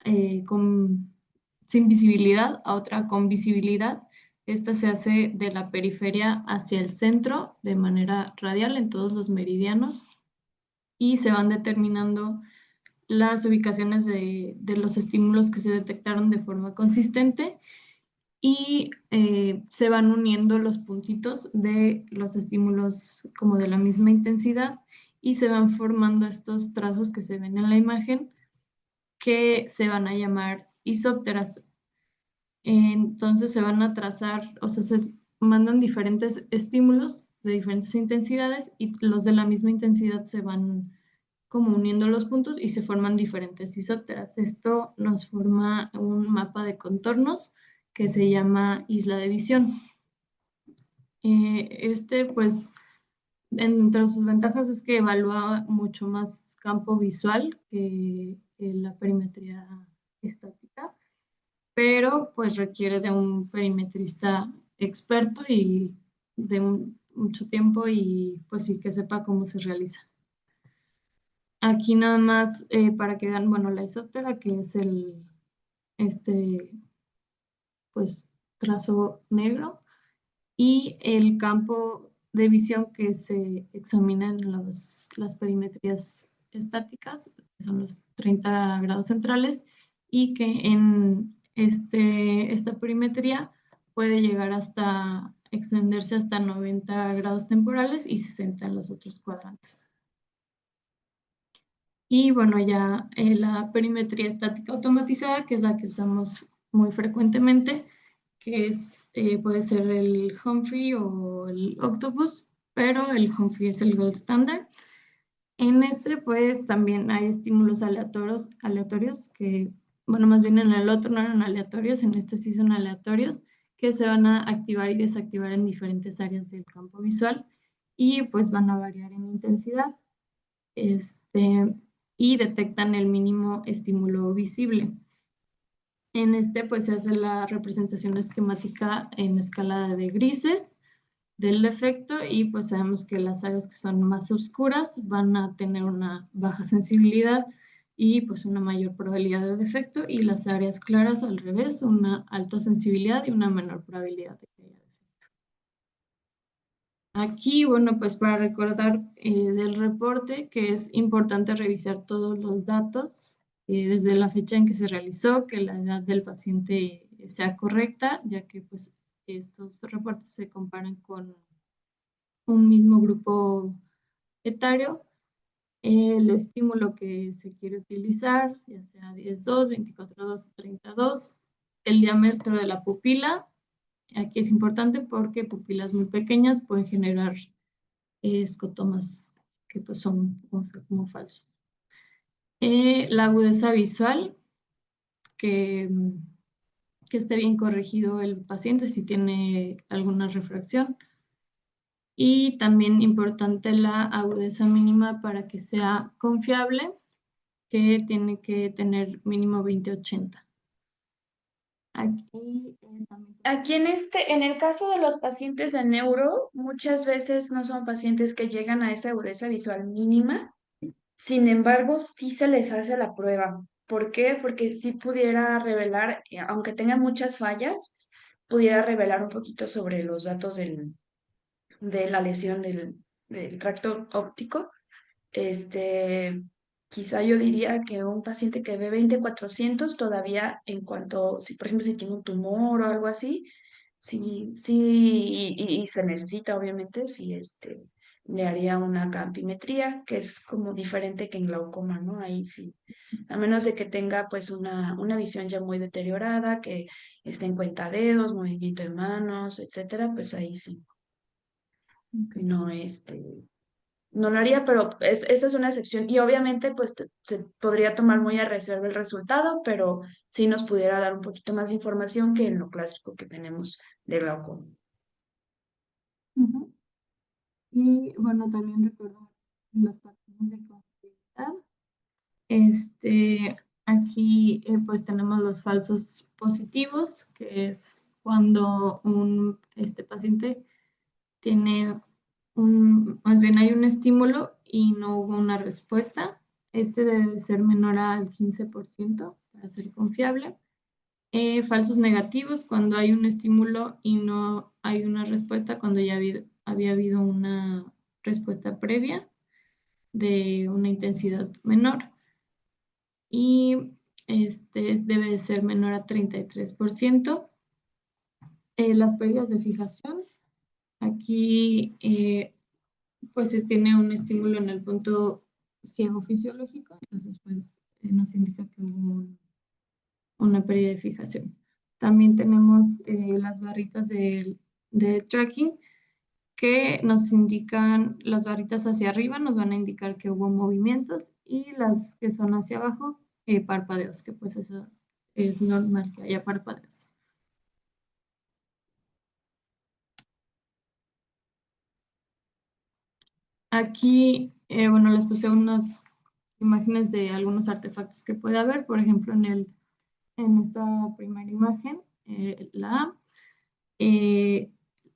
sin visibilidad a otra con visibilidad. Esta se hace de la periferia hacia el centro de manera radial en todos los meridianos y se van determinando las ubicaciones de los estímulos que se detectaron de forma consistente y se van uniendo los puntitos de los estímulos como de la misma intensidad y se van formando estos trazos que se ven en la imagen que se van a llamar isópteras. Entonces se van a trazar, o sea, se mandan diferentes estímulos de diferentes intensidades y los de la misma intensidad se van como uniendo los puntos y se forman diferentes isópteras. Esto nos forma un mapa de contornos que se llama isla de visión. Pues, entre sus ventajas es que evalúa mucho más campo visual que la perimetría estática, pero pues requiere de un perimetrista experto y de mucho tiempo y pues sí que sepa cómo se realiza. Aquí nada más para que vean, bueno, la isóptera, que es pues, trazo negro, y el campo de visión que se examina en las perimetrías estáticas, que son los 30 grados centrales, y que en esta perimetría puede llegar hasta extenderse hasta 90 grados temporales y 60 en los otros cuadrantes. Y bueno, ya la perimetría estática automatizada, que es la que usamos muy frecuentemente, que puede ser el Humphrey o el Octopus, pero el Humphrey es el gold standard. En pues también hay estímulos aleatorios que, bueno, más bien en el otro no eran aleatorios, en este sí son aleatorios, que se van a activar y desactivar en diferentes áreas del campo visual y pues van a variar en intensidad. Y detectan el mínimo estímulo visible. En pues se hace la representación esquemática en escala de grises del efecto y pues sabemos que las áreas que son más oscuras van a tener una baja sensibilidad y pues una mayor probabilidad de defecto y las áreas claras al revés, una alta sensibilidad y una menor probabilidad de que haya defecto. Aquí, bueno, pues para recordar del reporte que es importante revisar todos los datos desde la fecha en que se realizó, que la edad del paciente sea correcta, ya que pues estos reportes se comparan con un mismo grupo etario, el estímulo que se quiere utilizar, ya sea 10-2, 24-2 o 30-2, el diámetro de la pupila, aquí es importante porque pupilas muy pequeñas pueden generar escotomas que pues son como falsos. La agudeza visual, que esté bien corregido el paciente si tiene alguna refracción. Y también importante la agudeza mínima para que sea confiable, que tiene que tener mínimo 20-80. Aquí también. Aquí en el caso de los pacientes de neuro, muchas veces no son pacientes que llegan a esa agudeza visual mínima. Sin embargo, sí se les hace la prueba. ¿Por qué? Porque sí pudiera revelar, aunque tenga muchas fallas, pudiera revelar un poquito sobre los datos de la lesión del tracto óptico. Quizá yo diría que un paciente que ve 20-400 todavía en cuanto, si por ejemplo si tiene un tumor o algo así, sí, sí, y se necesita obviamente, sí, le haría una campimetría, que es como diferente que en glaucoma, ¿no? Ahí sí, a menos de que tenga pues una visión ya muy deteriorada, que esté en cuentadedos, movimiento de manos, etcétera, pues ahí sí, no, no lo haría, pero esta es una excepción y obviamente pues se podría tomar muy a reserva el resultado, pero sí nos pudiera dar un poquito más de información que en lo clásico que tenemos de glaucoma. Y bueno, también recordar los patrones de confiabilidad. Aquí pues tenemos los falsos positivos, que es cuando un paciente tiene más bien hay un estímulo y no hubo una respuesta. Debe ser menor al 15% para ser confiable. Falsos negativos, cuando hay un estímulo y no hay una respuesta, cuando ya había habido una respuesta previa de una intensidad menor. Y debe de ser menor a 33%. Las pérdidas de fijación, aquí pues se tiene un estímulo en el punto ciego fisiológico, entonces pues nos indica que hubo una pérdida de fijación. También tenemos las barritas de tracking, que nos indican, las barritas hacia arriba nos van a indicar que hubo movimientos, y las que son hacia abajo, parpadeos, que pues eso es normal que haya parpadeos. Aquí, bueno, les puse unas imágenes de algunos artefactos que puede haber. Por ejemplo, en esta primera imagen, la A,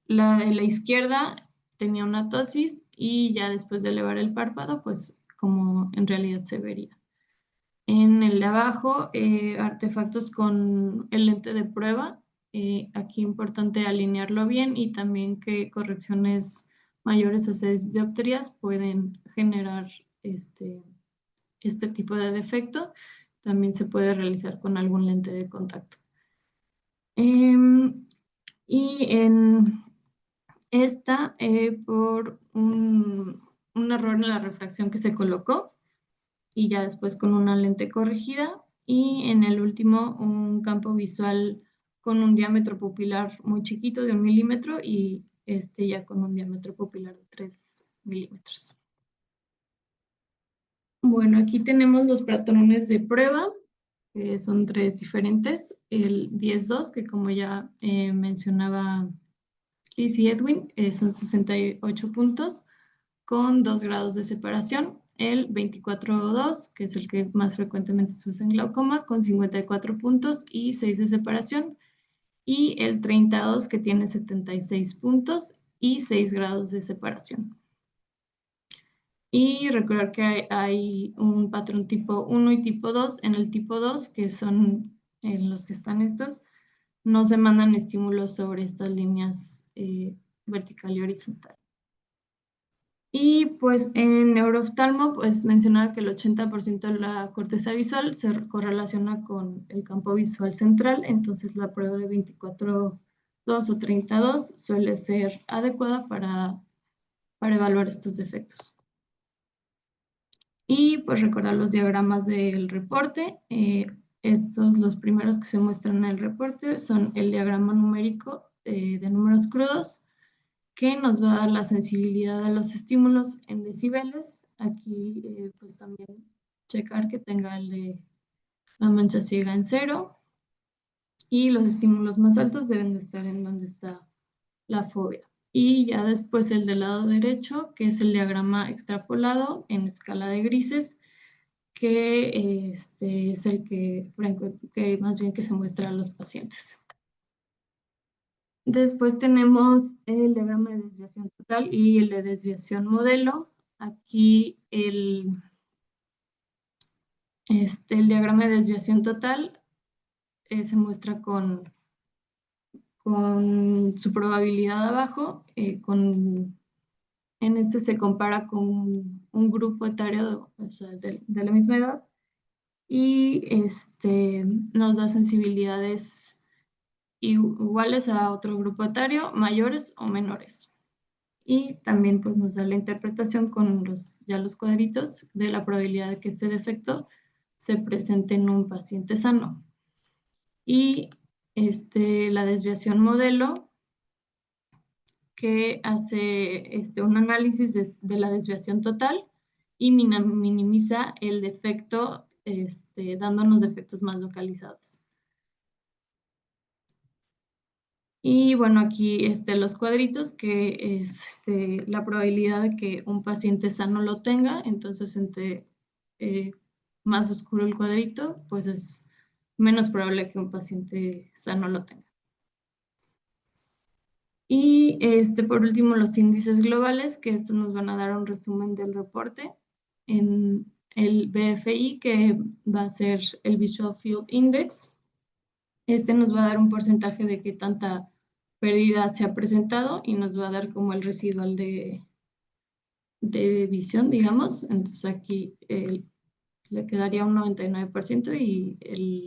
la de la izquierda tenía una ptosis, y ya después de elevar el párpado, pues como en realidad se vería. En el de abajo, artefactos con el lente de prueba. Aquí importante alinearlo bien, y también que correcciones mayores a 6 dioptrías pueden generar este tipo de defecto. También se puede realizar con algún lente de contacto. Y en esta, por un error en la refracción que se colocó, y ya después con una lente corregida. Y en el último, un campo visual con un diámetro pupilar muy chiquito de 1 milímetro, y ya con un diámetro pupilar de 3 milímetros. Bueno, aquí tenemos los patrones de prueba, que son 3 diferentes. El 10-2, que como ya mencionaba Liz y Edwin, son 68 puntos con 2 grados de separación. El 24-2, que es el que más frecuentemente se usa en glaucoma, con 54 puntos y 6 de separación. Y el 30-2, que tiene 76 puntos y 6 grados de separación. Y recordar que hay un patrón tipo 1 y tipo 2. En el tipo 2, que son en los que están estos, no se mandan estímulos sobre estas líneas vertical y horizontal. Y pues en neurooftalmo, pues mencionaba que el 80% de la corteza visual se correlaciona con el campo visual central, entonces la prueba de 24-2 o 30-2 suele ser adecuada para evaluar estos defectos. Y pues recordar los diagramas del reporte. Estos, los primeros que se muestran en el reporte, son el diagrama numérico de números crudos, que nos va a dar la sensibilidad a los estímulos en decibeles. Aquí pues también checar que tenga la mancha ciega en 0, y los estímulos más altos deben de estar en donde está la fobia. Y ya después el del lado derecho, que es el diagrama extrapolado en escala de grises, que es el que más bien que se muestra a los pacientes. Después tenemos el diagrama de desviación total y el de desviación modelo. Aquí el diagrama de desviación total se muestra con su probabilidad abajo. En se compara con un grupo etario, o sea, de la misma edad, y nos da sensibilidades iguales a otro grupo etario, mayores o menores. Y también pues nos da la interpretación con los cuadritos de la probabilidad de que este defecto se presente en un paciente sano. Y la desviación modelo, que hace un análisis de la desviación total y minimiza el defecto, dándonos defectos más localizados. Y bueno, aquí los cuadritos, que es la probabilidad de que un paciente sano lo tenga. Entonces, entre más oscuro el cuadrito, pues es menos probable que un paciente sano lo tenga. Y por último, los índices globales, que estos nos van a dar un resumen del reporte en el BFI, que va a ser el Visual Field Index. Nos va a dar un porcentaje de qué tanta pérdida se ha presentado y nos va a dar como el residual de visión, digamos. Entonces aquí le quedaría un 99% y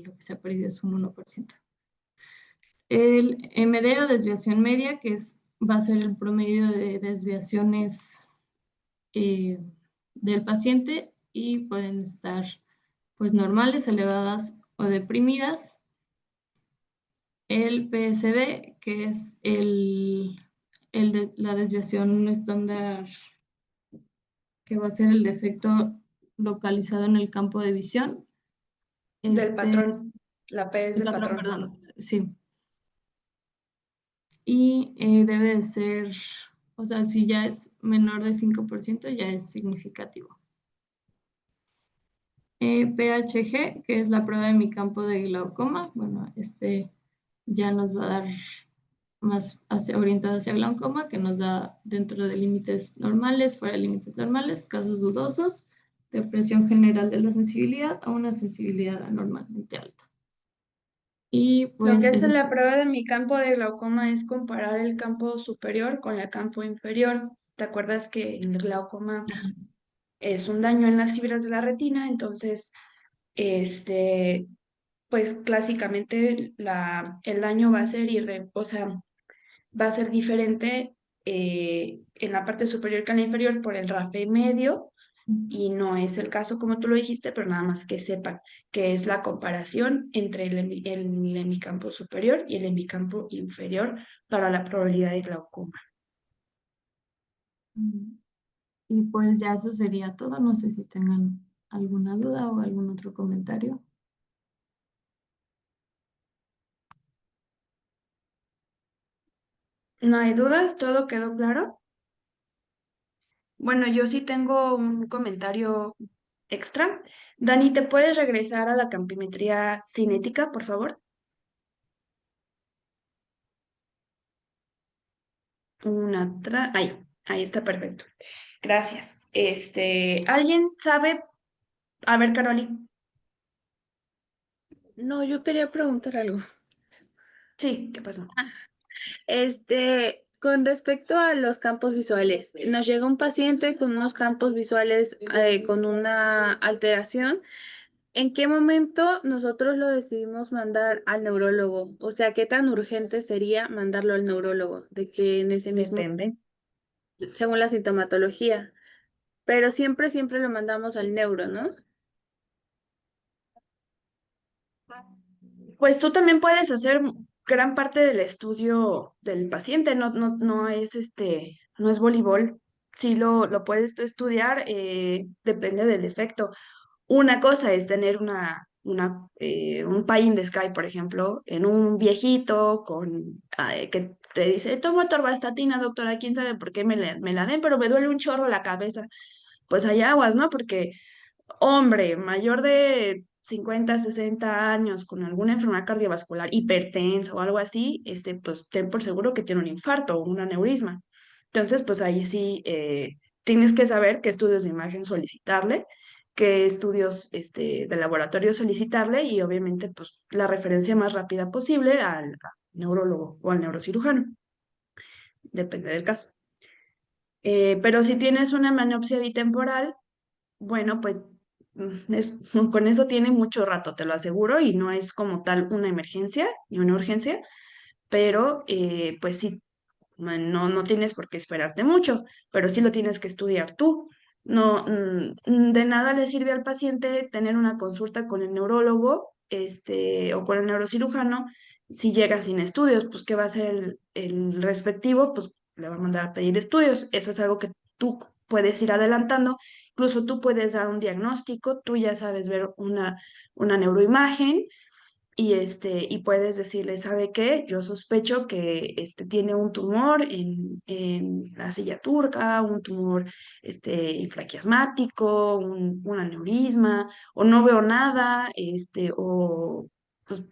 lo que se ha perdido es un 1%. El MD o desviación media, que va a ser el promedio de desviaciones del paciente, y pueden estar pues normales, elevadas o deprimidas. El PSD, que es la desviación estándar, que va a ser el defecto localizado en el campo de visión. Del patrón. La P es El de patrón, patrón. perdón, sí. Y debe de ser, o sea, si ya es menor de 5%, ya es significativo. PHG, que es la prueba de mi campo de glaucoma. Bueno, ya nos va a dar más orientado hacia glaucoma, que nos da dentro de límites normales, fuera de límites normales, casos dudosos, depresión general de la sensibilidad o una sensibilidad anormalmente alta. Y Lo pues que hace eso es la prueba de mi campo de glaucoma es comparar el campo superior con el campo inferior. ¿Te acuerdas que el glaucoma es un daño en las fibras de la retina? Entonces, pues clásicamente el daño va a ser o sea, va a ser diferente en la parte superior que en la inferior por el RAFE medio, y no es el caso como tú lo dijiste, pero nada más que sepan que es la comparación entre el hemicampo superior y el hemicampo inferior para la probabilidad de glaucoma. Y pues ya eso sería todo. No sé si tengan alguna duda o algún otro comentario. ¿No hay dudas? ¿Todo quedó claro? Bueno, yo sí tengo un comentario extra. Dani, ¿te puedes regresar a la campimetría cinética, por favor? Ahí está perfecto. Gracias. ¿Alguien sabe? A ver, Caroli. No, yo quería preguntar algo. Sí, ¿qué pasó? Con respecto a los campos visuales, nos llega un paciente con unos campos visuales con una alteración. ¿En qué momento nosotros lo decidimos mandar al neurólogo? O sea, ¿qué tan urgente sería mandarlo al neurólogo? De que en ese mismo, Depende. según la sintomatología, pero siempre, siempre lo mandamos al neuro, ¿no? Pues tú también puedes hacer gran parte del estudio del paciente, no es voleibol. Sí lo puedes tú estudiar, depende del efecto. Una cosa es tener un pie in the sky, por ejemplo, en un viejito que te dice, tomo atorvastatina, doctora, quién sabe por qué me la den, pero me duele un chorro la cabeza. Pues hay aguas, ¿no? Porque hombre mayor de 50, 60 años con alguna enfermedad cardiovascular, hipertensa o algo así, pues ten por seguro que tiene un infarto o un aneurisma. Entonces, pues ahí sí tienes que saber qué estudios de imagen solicitarle, qué estudios de laboratorio solicitarle, y obviamente pues la referencia más rápida posible al neurólogo o al neurocirujano. Depende del caso. Pero si tienes una hemanopsia bitemporal, bueno, pues con eso tiene mucho rato, te lo aseguro, y no es como tal una emergencia ni una urgencia, pero pues sí, no tienes por qué esperarte mucho, pero sí lo tienes que estudiar tú. No, de nada le sirve al paciente tener una consulta con el neurólogo, o con el neurocirujano si llega sin estudios. Pues ¿qué va a hacer el respectivo? Pues le va a mandar a pedir estudios. Eso es algo que tú puedes ir adelantando. Incluso tú puedes dar un diagnóstico, tú ya sabes ver una neuroimagen, y puedes decirle, ¿sabe qué? Yo sospecho que tiene un tumor en la silla turca, un tumor infraquiasmático, un aneurisma, o no veo nada, o pues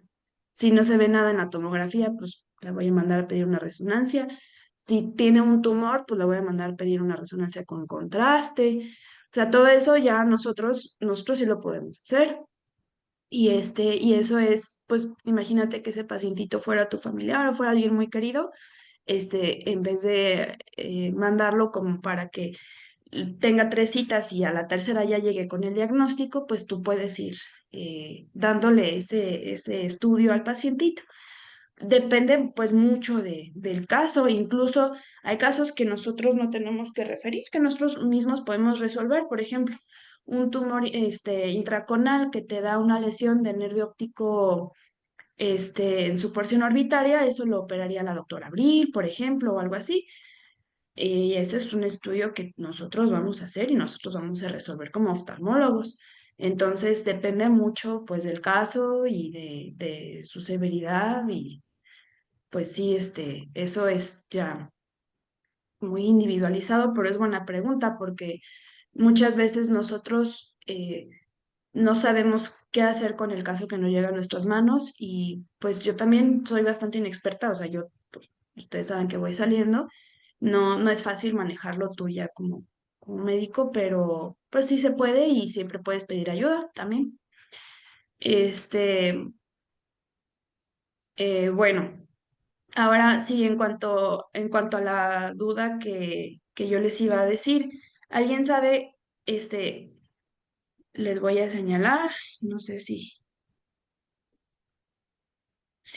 si no se ve nada en la tomografía, pues la voy a mandar a pedir una resonancia. Si tiene un tumor, pues la voy a mandar a pedir una resonancia con contraste. O sea, todo eso ya nosotros sí lo podemos hacer. Y eso es, pues imagínate que ese pacientito fuera tu familiar o fuera alguien muy querido, en vez de mandarlo como para que tenga 3 citas y a la tercera ya llegue con el diagnóstico, pues tú puedes ir dándole ese estudio al pacientito. Depende pues mucho del caso, incluso hay casos que nosotros no tenemos que referir, que nosotros mismos podemos resolver, por ejemplo, un tumor intraconal que te da una lesión del nervio óptico en su porción orbitaria, eso lo operaría la doctora Abril, por ejemplo, o algo así. Y ese es un estudio que nosotros vamos a hacer y nosotros vamos a resolver como oftalmólogos. Entonces depende mucho pues del caso y de su severidad y pues sí, eso es ya muy individualizado, pero es buena pregunta porque muchas veces nosotros no sabemos qué hacer con el caso que nos llega a nuestras manos y pues yo también soy bastante inexperta, o sea, yo, pues, ustedes saben que voy saliendo, no es fácil manejarlo tú ya como médico, pero pues sí se puede y siempre puedes pedir ayuda también. Este, bueno. Ahora sí, en cuanto a la duda que yo les iba a decir, ¿alguien sabe? Les voy a señalar, no sé si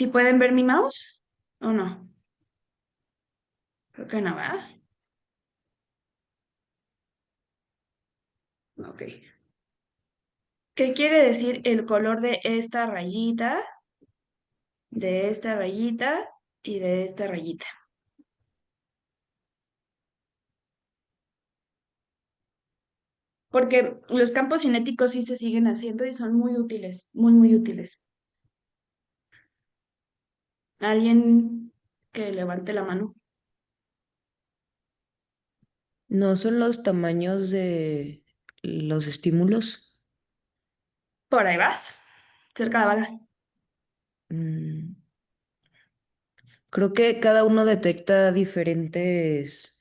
pueden ver mi mouse o no. Creo que no, ¿verdad? Ok. ¿Qué quiere decir el color de esta rayita y de esta rayita? Porque los campos cinéticos sí se siguen haciendo y son muy útiles, muy, muy útiles. ¿Alguien que levante la mano? ¿No son los tamaños de los estímulos? Por ahí vas, cerca de la bala. Mm, Creo que cada uno detecta diferentes,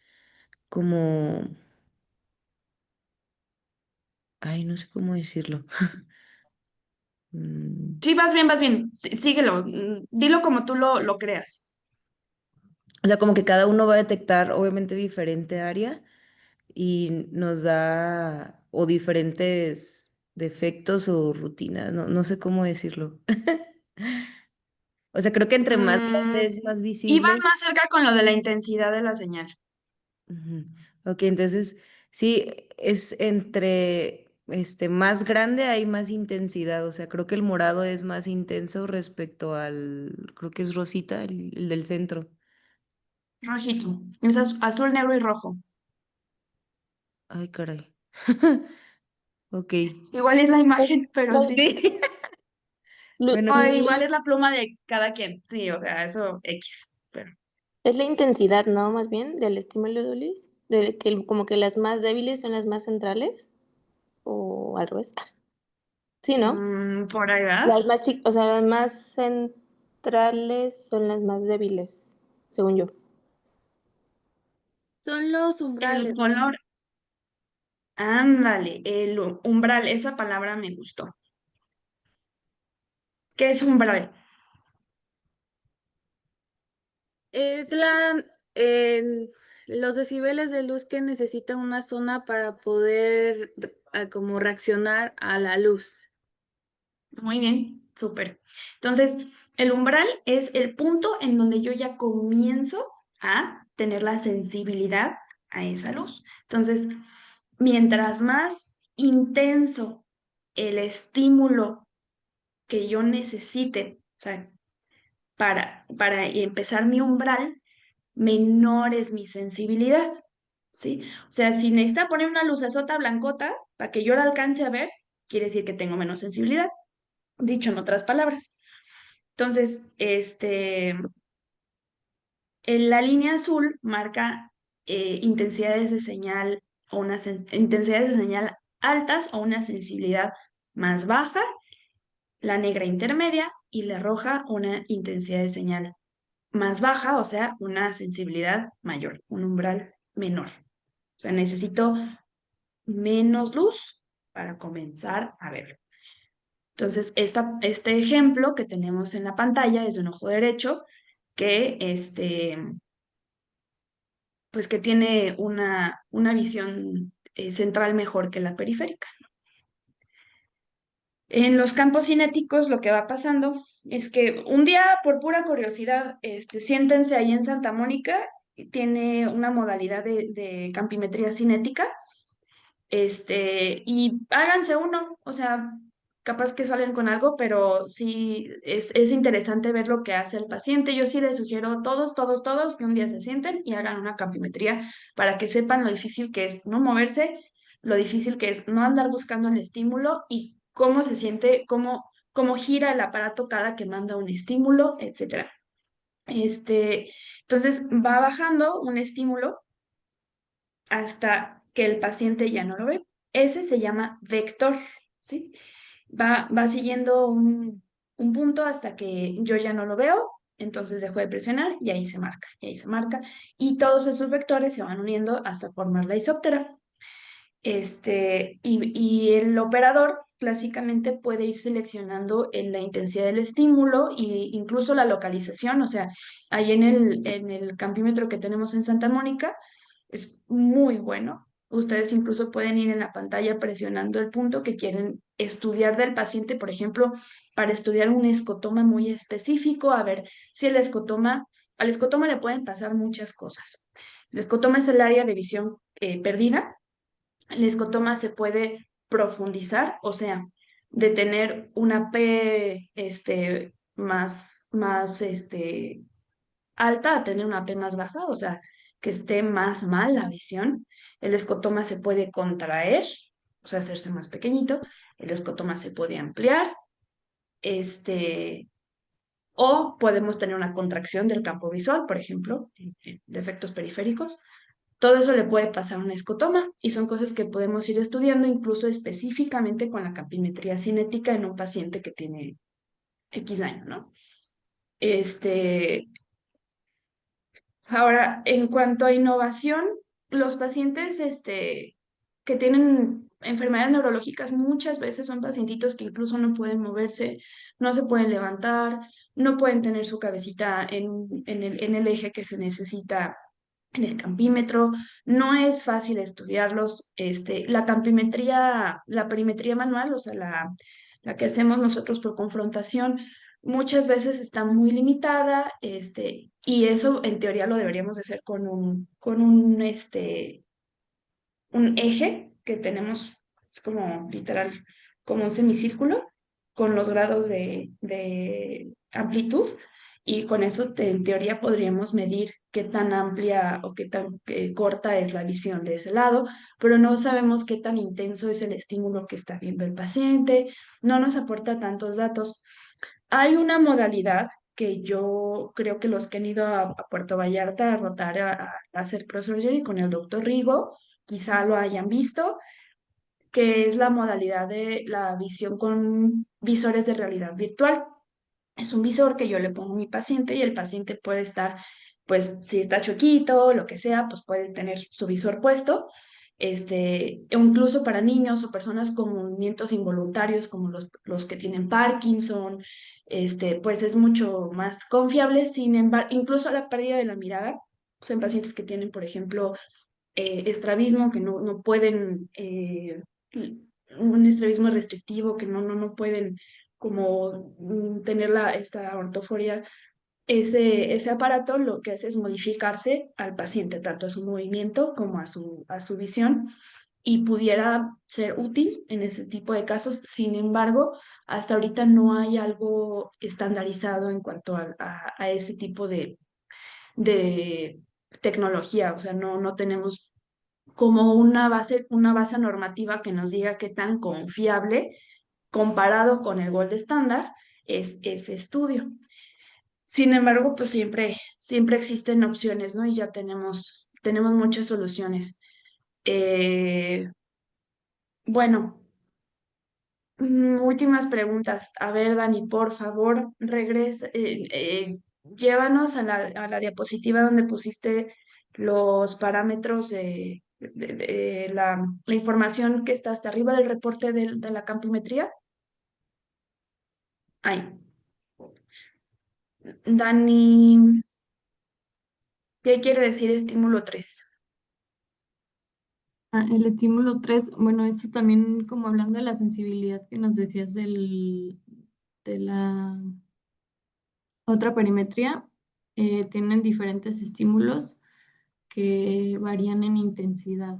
como, ay, no sé cómo decirlo. Mm, Sí, vas bien, vas bien. Síguelo. Dilo como tú lo creas. O sea, como que cada uno va a detectar obviamente diferente área y nos da o diferentes defectos o rutinas, no sé cómo decirlo. O sea, creo que entre más Mm, grande es más ibas visible. más cerca con lo de la intensidad de la señal. Ujú. Ok, entonces sí, es entre más grande hay más intensidad. O sea, creo que el morado es más intenso respecto creo que es rosita, el del centro. Rojito. Es azul, negro y rojo. Ay, caray. Ok. Igual es la Es imagen, pero la, sí. Sí. Bueno, O l- igual es la pluma de cada quien. Sí, o sea, eso X. Pero. es la intensidad, ¿no? Más bien del estímulo de Ulis, de que como que las más débiles son las más centrales o al revés. Sí, ¿no? Por ahí Las vas. más o sea, las más centrales son las más débiles, según yo. Son los El umbrales. color. Ándale, el umbral. Esa palabra me gustó. ¿Qué es umbral? Es los decibeles de luz que necesita una zona para poder como reaccionar a la luz. Muy bien, súper. Entonces, el umbral es el punto en donde yo ya comienzo a tener la sensibilidad a esa luz. Entonces, mientras más intenso el estímulo que yo necesite, o sea, para empezar mi umbral, menor es mi sensibilidad, ¿sí? O sea, si necesita poner una lucesota blancota para que yo la alcance a ver, quiere decir que tengo menos sensibilidad, dicho en otras palabras. Entonces, la línea azul marca intensidades de señal o intensidades de señal altas o una sensibilidad más baja, la negra intermedia y la roja una intensidad de señal más baja, o sea, una sensibilidad mayor, un umbral menor. O sea, necesito menos luz para comenzar a verlo. Entonces, este ejemplo que tenemos en la pantalla es de un ojo derecho que, pues que tiene una visión central mejor que la periférica. En los campos cinéticos lo que va pasando es que un día, por pura curiosidad, siéntense ahí en Santa Mónica, tiene una modalidad de campimetría cinética, y háganse uno, o sea, capaz que salen con algo, pero sí es interesante ver lo que hace el paciente. Yo sí les sugiero todos que un día se sienten y hagan una campimetría para que sepan lo difícil que es no moverse, lo difícil que es no andar buscando el estímulo y cómo se siente, cómo gira el aparato cada que manda un estímulo, etcétera. Entonces va bajando un estímulo hasta que el paciente ya no lo ve. Ese se llama vector, ¿sí? Va siguiendo un punto hasta que yo ya no lo veo, entonces dejo de presionar y ahí se marca, y ahí se marca. Y todos esos vectores se van uniendo hasta formar la isóptera. Y el operador clásicamente puede ir seleccionando en la intensidad del estímulo e incluso la localización, o sea, ahí en el campímetro que tenemos en Santa Mónica, es muy bueno. Ustedes incluso pueden ir en la pantalla presionando el punto que quieren estudiar del paciente, por ejemplo, para estudiar un escotoma muy específico, a ver si al escotoma le pueden pasar muchas cosas. El escotoma es el área de visión perdida. El escotoma se puede profundizar, o sea, de tener una P más alta a tener una P más baja, o sea, que esté más mal la visión. El escotoma se puede contraer, o sea, hacerse más pequeñito. El escotoma se puede ampliar, o podemos tener una contracción del campo visual, por ejemplo, en defectos periféricos. Todo eso le puede pasar a un escotoma y son cosas que podemos ir estudiando incluso específicamente con la campimetría cinética en un paciente que tiene X año, ¿no? Ahora, en cuanto a innovación, los pacientes que tienen enfermedades neurológicas muchas veces son pacientitos que incluso no pueden moverse, no se pueden levantar, no pueden tener su cabecita en el eje que se necesita en el campímetro. No es fácil estudiarlos. La perimetría manual, o sea, la que hacemos nosotros por confrontación, muchas veces está muy limitada, y eso en teoría lo deberíamos de hacer un eje que tenemos, es como literal, como un semicírculo con los grados de amplitud, y con eso en teoría podríamos medir qué tan amplia o qué tan corta es la visión de ese lado, pero no sabemos qué tan intenso es el estímulo que está viendo el paciente, no nos aporta tantos datos. Hay una modalidad que yo creo que los que han ido a Puerto Vallarta a rotar a hacer cross-surgery con el doctor Rigo, quizá lo hayan visto, que es la modalidad de la visión con visores de realidad virtual. Es un visor que yo le pongo a mi paciente y el paciente puede estar, pues si está chuequito, lo que sea, pues puede tener su visor puesto. O incluso para niños o personas con movimientos involuntarios como los que tienen Parkinson, pues es mucho más confiable. Sin embargo, incluso la pérdida de la mirada, pues en pacientes que tienen, por ejemplo, estrabismo, que no pueden, un estrabismo restrictivo, que no pueden como tener esta ortoforia, ese aparato lo que hace es modificarse al paciente, tanto a su movimiento como a su visión, y pudiera ser útil en ese tipo de casos. Sin embargo, hasta ahorita no hay algo estandarizado en cuanto a ese tipo de tecnología, o sea, no tenemos como una base normativa que nos diga qué tan confiable comparado con el gold estándar es ese estudio. Sin embargo, pues siempre existen opciones, ¿no? Y ya tenemos muchas soluciones. Bueno, últimas preguntas. A ver, Dani, por favor, regresa, llévanos a la diapositiva donde pusiste los parámetros de la información que está hasta arriba del reporte de la campimetría. Ahí. Dani, ¿qué quiere decir estímulo 3? El estímulo 3, bueno, eso también como hablando de la sensibilidad que nos decías de la otra perimetría, tienen diferentes estímulos que varían en intensidad.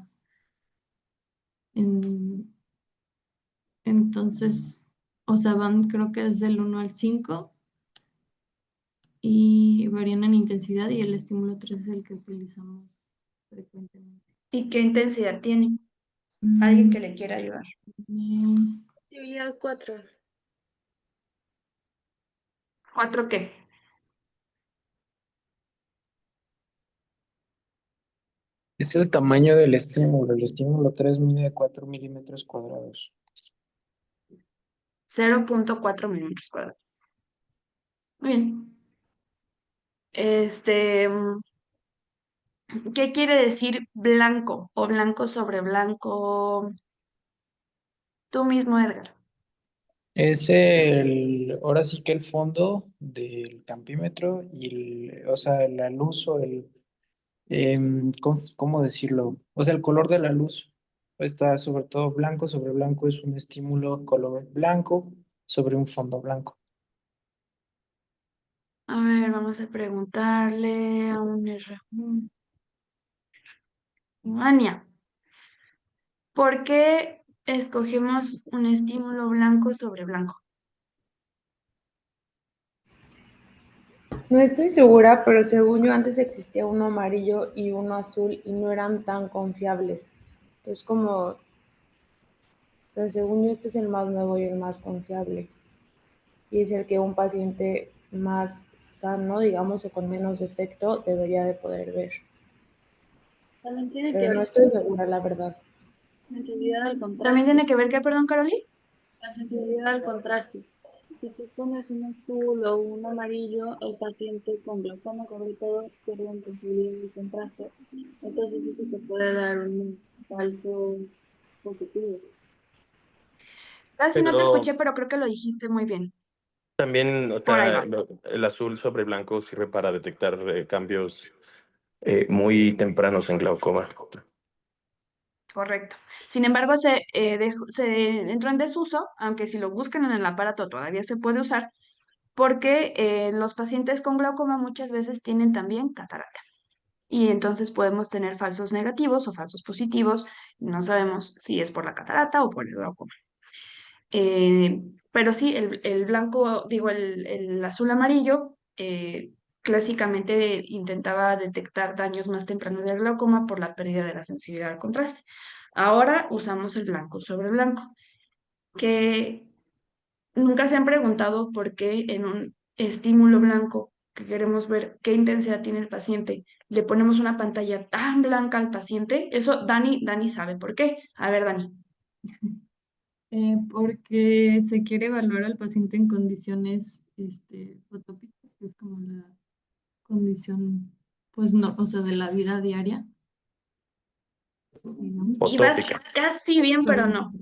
Entonces, o sea, van creo que desde el 1 al 5 y varían en intensidad y el estímulo 3 es el que utilizamos frecuentemente. ¿Y qué intensidad tiene? Alguien que le quiera ayudar. Sensibilidad 4. ¿4 qué? Es el tamaño del estímulo. El estímulo 3 mide 4 milímetros cuadrados. 0.4 milímetros cuadrados. Muy bien. ¿Qué quiere decir blanco o blanco sobre blanco? Tú mismo, Edgar. Es ahora sí que el fondo del campímetro y o sea, la luz o ¿cómo decirlo? O sea, el color de la luz está sobre todo blanco sobre blanco, es un estímulo color blanco sobre un fondo blanco. A ver, vamos a preguntarle a un R1. Ania, ¿por qué escogemos un estímulo blanco sobre blanco? No estoy segura, pero según yo antes existía uno amarillo y uno azul y no eran tan confiables. Entonces pues según yo este es el más nuevo y el más confiable. Y es el que un paciente más sano, digamos, o con menos defecto debería de poder ver. También tiene que Pero no ver estoy segura, la verdad. con sensibilidad al contraste. ¿También tiene que ver qué, perdón, Caroli? La sensibilidad al contraste. Si tú pones un azul o un amarillo, el paciente con glaucoma sobre todo pierde en sensibilidad al contraste. Entonces esto te puede dar un falso positivo. Casi no te Pero escuché, pero creo que lo dijiste muy bien. también, o Por ahí sea, va. el azul sobre blanco sirve para detectar cambios muy tempranos en glaucoma. Correcto. Sin embargo, se entró en desuso, aunque si lo buscan en el aparato todavía se puede usar, porque los pacientes con glaucoma muchas veces tienen también catarata. Y entonces podemos tener falsos negativos o falsos positivos. No sabemos si es por la catarata o por el glaucoma. Pero sí, el blanco, digo, el azul amarillo, clásicamente intentaba detectar daños más tempranos del glaucoma por la pérdida de la sensibilidad al contraste. Ahora usamos el blanco sobre blanco, que nunca se han preguntado por qué en un estímulo blanco que queremos ver qué intensidad tiene el paciente, le ponemos una pantalla tan blanca al paciente. Eso Dani sabe por qué. A ver, Dani. Porque se quiere evaluar al paciente en condiciones fotópicas, que es como la condición, pues no, o sea, de la vida diaria. Y vas Fotópica. casi bien, pero no.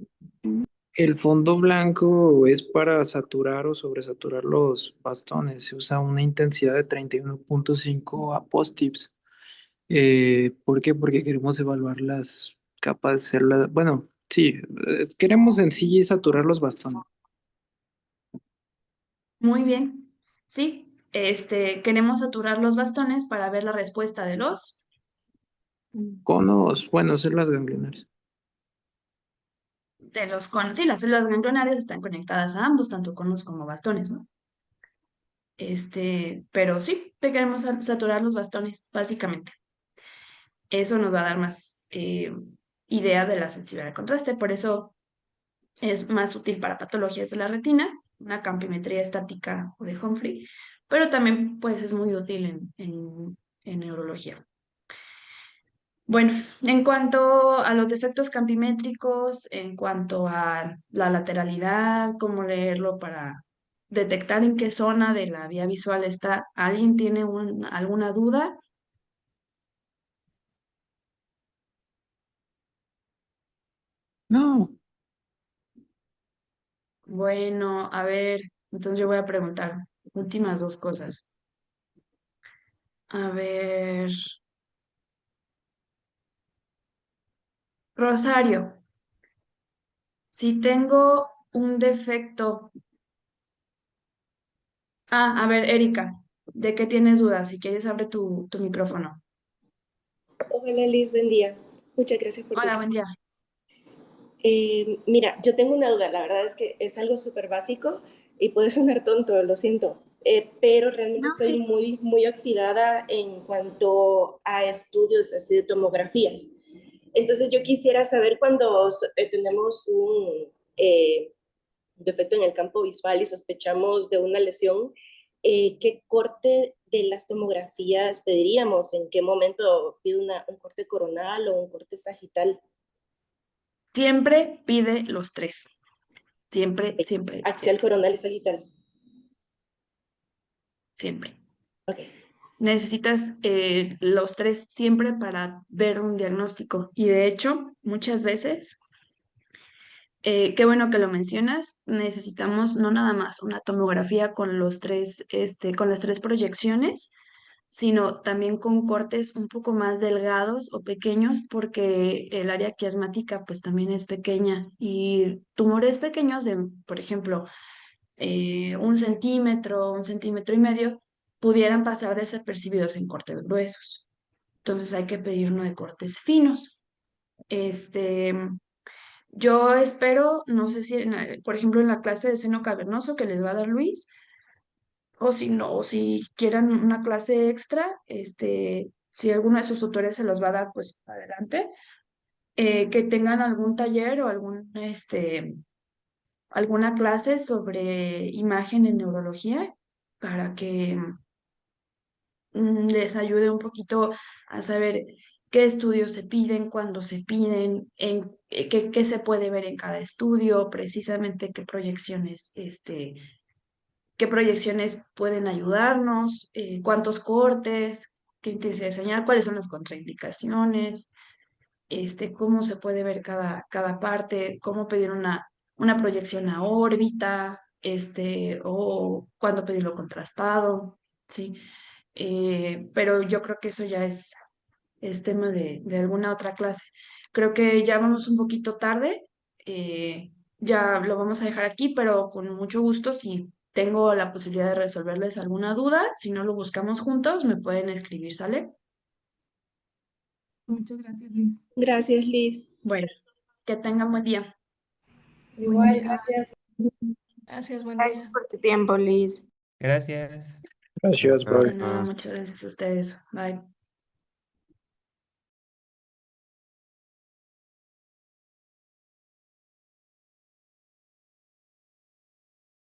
El fondo blanco es para saturar o sobresaturar los bastones. Se usa una intensidad de 31.5 apostips. ¿Por qué? Porque queremos evaluar las capas de células. Bueno, sí, queremos en sí saturar los bastones. Muy bien. Sí, queremos saturar los bastones para ver la respuesta de los Conos, bueno, células ganglionares. conos. Sí, las células ganglionares están conectadas a ambos, tanto conos como bastones, ¿no? Pero sí, queremos saturar los bastones, básicamente. Eso nos va a dar más idea de la sensibilidad al contraste. Por eso es más útil para patologías de la retina, una campimetría estática o de Humphrey, pero también pues es muy útil en neurología. Bueno, en cuanto a los defectos campimétricos, en cuanto a la lateralidad, cómo leerlo para detectar en qué zona de la vía visual está, ¿alguien tiene alguna duda? No, Bueno, a ver, entonces yo voy a preguntar últimas dos cosas. A ver, Rosario, si tengo un defecto. A ver, Erika, ¿de qué tienes dudas? Si quieres, abre tu micrófono. Hola Liz, buen día. Muchas gracias por tu Hola, tiempo. buen día. Mira, yo tengo una duda, la verdad es que es algo súper básico y puede sonar tonto, lo siento, pero realmente No, estoy sí. muy oxidada en cuanto a estudios así de tomografías. Entonces yo quisiera saber cuando tenemos un defecto en el campo visual y sospechamos de una lesión, ¿qué corte de las tomografías pediríamos? ¿En qué momento pido un corte coronal o un corte sagital? Siempre pide los tres. Siempre, siempre, Axial, siempre, coronal y sagital. siempre. Ok. Necesitas los tres siempre para ver un diagnóstico. Y de hecho, muchas veces, qué bueno que lo mencionas, necesitamos no nada más una tomografía con los tres, con las tres proyecciones, sino también con cortes un poco más delgados o pequeños, porque el área quiasmática pues también es pequeña y tumores pequeños de, por ejemplo, 1 centímetro, 1,5 centímetros, pudieran pasar desapercibidos en cortes gruesos. Entonces hay que pedir uno de cortes finos. Este, yo espero, no sé si, por ejemplo, en la clase de seno cavernoso que les va a dar Luis, o si no, o si quieran una clase extra, si alguno de sus tutores se los va a dar, pues adelante. Que tengan algún taller o alguna clase sobre imagen en neurología para que les ayude un poquito a saber qué estudios se piden, cuándo se piden, qué se puede ver en cada estudio, precisamente qué proyecciones pueden ayudarnos, cuántos cortes, qué intensidad de señal, cuáles son las contraindicaciones, cómo se puede ver cada parte, cómo pedir una proyección a órbita, o cuándo pedirlo contrastado, ¿sí? Pero yo creo que eso ya es tema de alguna otra clase. Creo que ya vamos un poquito tarde, ya lo vamos a dejar aquí, pero con mucho gusto, si tengo la posibilidad de resolverles alguna duda, si no lo buscamos juntos, me pueden escribir, ¿sale? Muchas gracias, Liz. Gracias, Liz. Bueno, que tengan buen día. Buen Igual, día. gracias. Gracias, buen día. Gracias por tu tiempo, Liz. Gracias. gracias, bye. No, muchas gracias a ustedes. Bye.